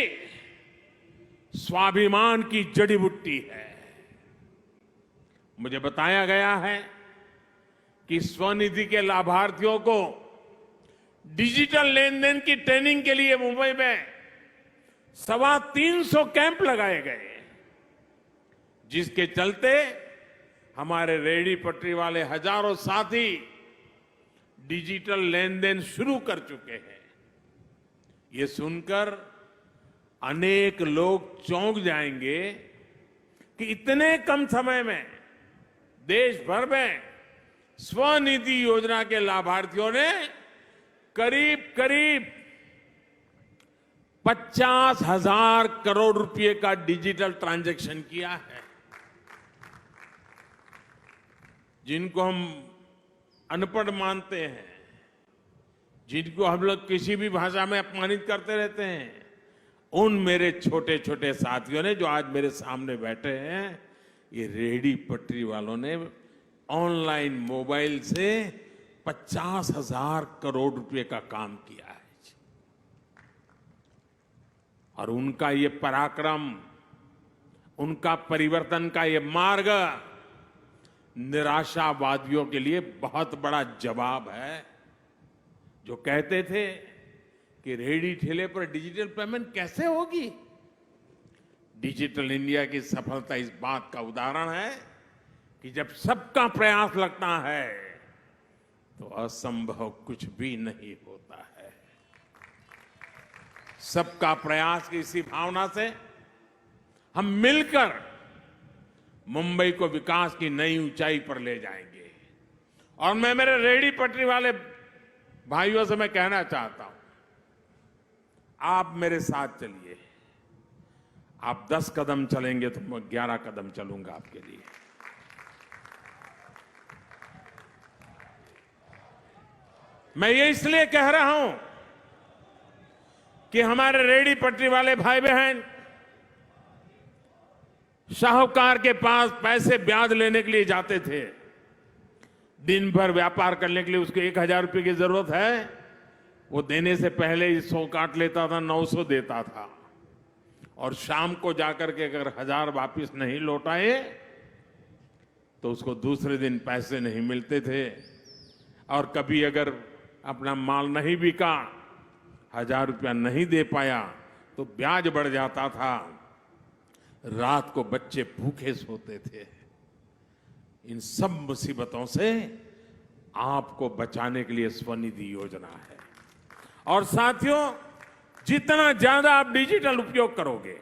स्वाभिमान की जड़ी बूटी है। मुझे बताया गया है कि स्वनिधि के लाभार्थियों को डिजिटल लेन देन की ट्रेनिंग के लिए मुंबई में 350 कैंप लगाए गए, जिसके चलते हमारे रेहड़ी पटरी वाले हजारों साथी डिजिटल लेन देन शुरू कर चुके हैं। ये सुनकर अनेक लोग चौंक जाएंगे कि इतने कम समय में देश भर में स्वनिधि योजना के लाभार्थियों ने करीब 50,000 करोड़ रुपए का डिजिटल ट्रांजैक्शन किया है। जिनको हम अनपढ़ मानते हैं, जिनको हम लोग किसी भी भाषा में अपमानित करते रहते हैं, उन मेरे छोटे छोटे साथियों ने जो आज मेरे सामने बैठे हैं, ये रेहड़ी पटरी वालों ने ऑनलाइन मोबाइल से 50,000 करोड़ रुपए का काम किया है। और उनका ये पराक्रम, उनका परिवर्तन का ये मार्ग निराशावादियों के लिए बहुत बड़ा जवाब है, जो कहते थे कि रेहड़ी ठेले पर डिजिटल पेमेंट कैसे होगी। डिजिटल इंडिया की सफलता इस बात का उदाहरण है कि जब सबका प्रयास लगता है तो असंभव कुछ भी नहीं होता है। सबका प्रयास की इसी भावना से हम मिलकर मुंबई को विकास की नई ऊंचाई पर ले जाएंगे। और मैं मेरे रेहड़ी पटरी वाले भाइयों से मैं कहना चाहता हूं, आप मेरे साथ चलिए। आप 10 कदम चलेंगे तो मैं 11 कदम चलूंगा आपके लिए। मैं ये इसलिए कह रहा हूं कि हमारे रेहड़ी पटरी वाले भाई बहन साहूकार के पास पैसे ब्याज लेने के लिए जाते थे। दिन भर व्यापार करने के लिए उसको 1,000 रुपए की जरूरत है, वो देने से पहले ही 100 काट लेता था, 900 देता था। और शाम को जाकर के अगर 1,000 वापिस नहीं लौटाए तो उसको दूसरे दिन पैसे नहीं मिलते थे। और कभी अगर अपना माल नहीं बिका, 1,000 रुपया नहीं दे पाया तो ब्याज बढ़ जाता था। रात को बच्चे भूखे सोते थे। इन सब मुसीबतों से आपको बचाने के लिए स्वनिधि योजना है। और साथियों, जितना ज्यादा आप डिजिटल उपयोग करोगे,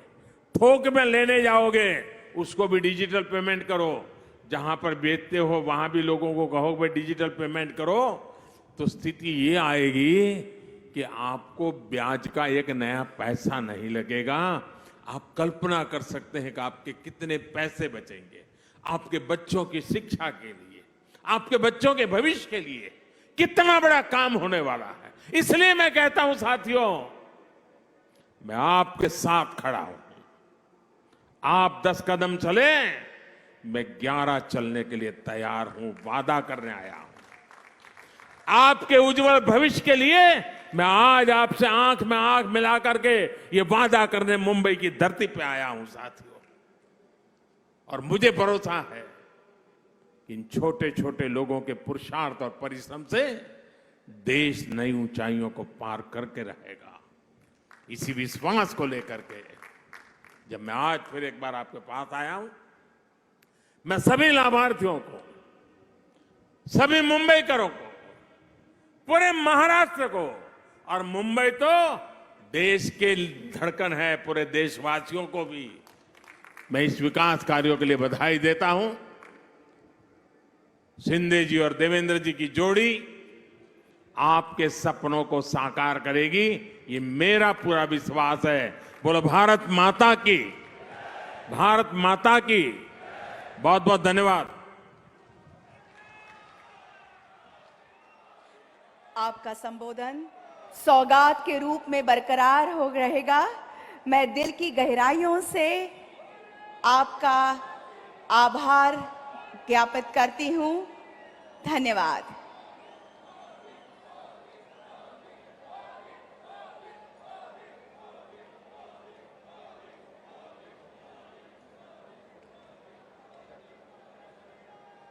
थोक में लेने जाओगे, उसको भी डिजिटल पेमेंट करो। जहां पर बेचते हो वहां भी लोगों को कहो भाई डिजिटल पेमेंट करो, तो स्थिति ये आएगी कि आपको ब्याज का एक नया पैसा नहीं लगेगा। आप कल्पना कर सकते हैं कि आपके कितने पैसे बचेंगे। आपके बच्चों की शिक्षा के लिए, आपके बच्चों के भविष्य के लिए कितना बड़ा काम होने वाला है। इसलिए मैं कहता हूं साथियों, मैं आपके साथ खड़ा हूं। आप 10 कदम चले, मैं 11 चलने के लिए तैयार हूं, वादा करने आया हूं। आपके उज्जवल भविष्य के लिए मैं आज आपसे आंख में आंख मिला करके ये वादा करने मुंबई की धरती पे आया हूं साथियों। और मुझे भरोसा है कि इन छोटे छोटे लोगों के पुरुषार्थ और परिश्रम से देश नई ऊंचाइयों को पार करके रहेगा। इसी विश्वास को लेकर के जब मैं आज फिर एक बार आपके पास आया हूं, मैं सभी लाभार्थियों को, सभी मुंबईकरों को, पूरे महाराष्ट्र को, और मुंबई तो देश के धड़कन है, पूरे देशवासियों को भी मैं इस विकास कार्यों के लिए बधाई देता हूं। शिंदे जी और देवेंद्र जी की जोड़ी आपके सपनों को साकार करेगी, ये मेरा पूरा विश्वास है। बोलो भारत माता की, भारत माता की। बहुत बहुत धन्यवाद। आपका संबोधन सौगात के रूप में बरकरार हो रहेगा। मैं दिल की गहराइयों से आपका आभार ज्ञापित करती हूं। धन्यवाद।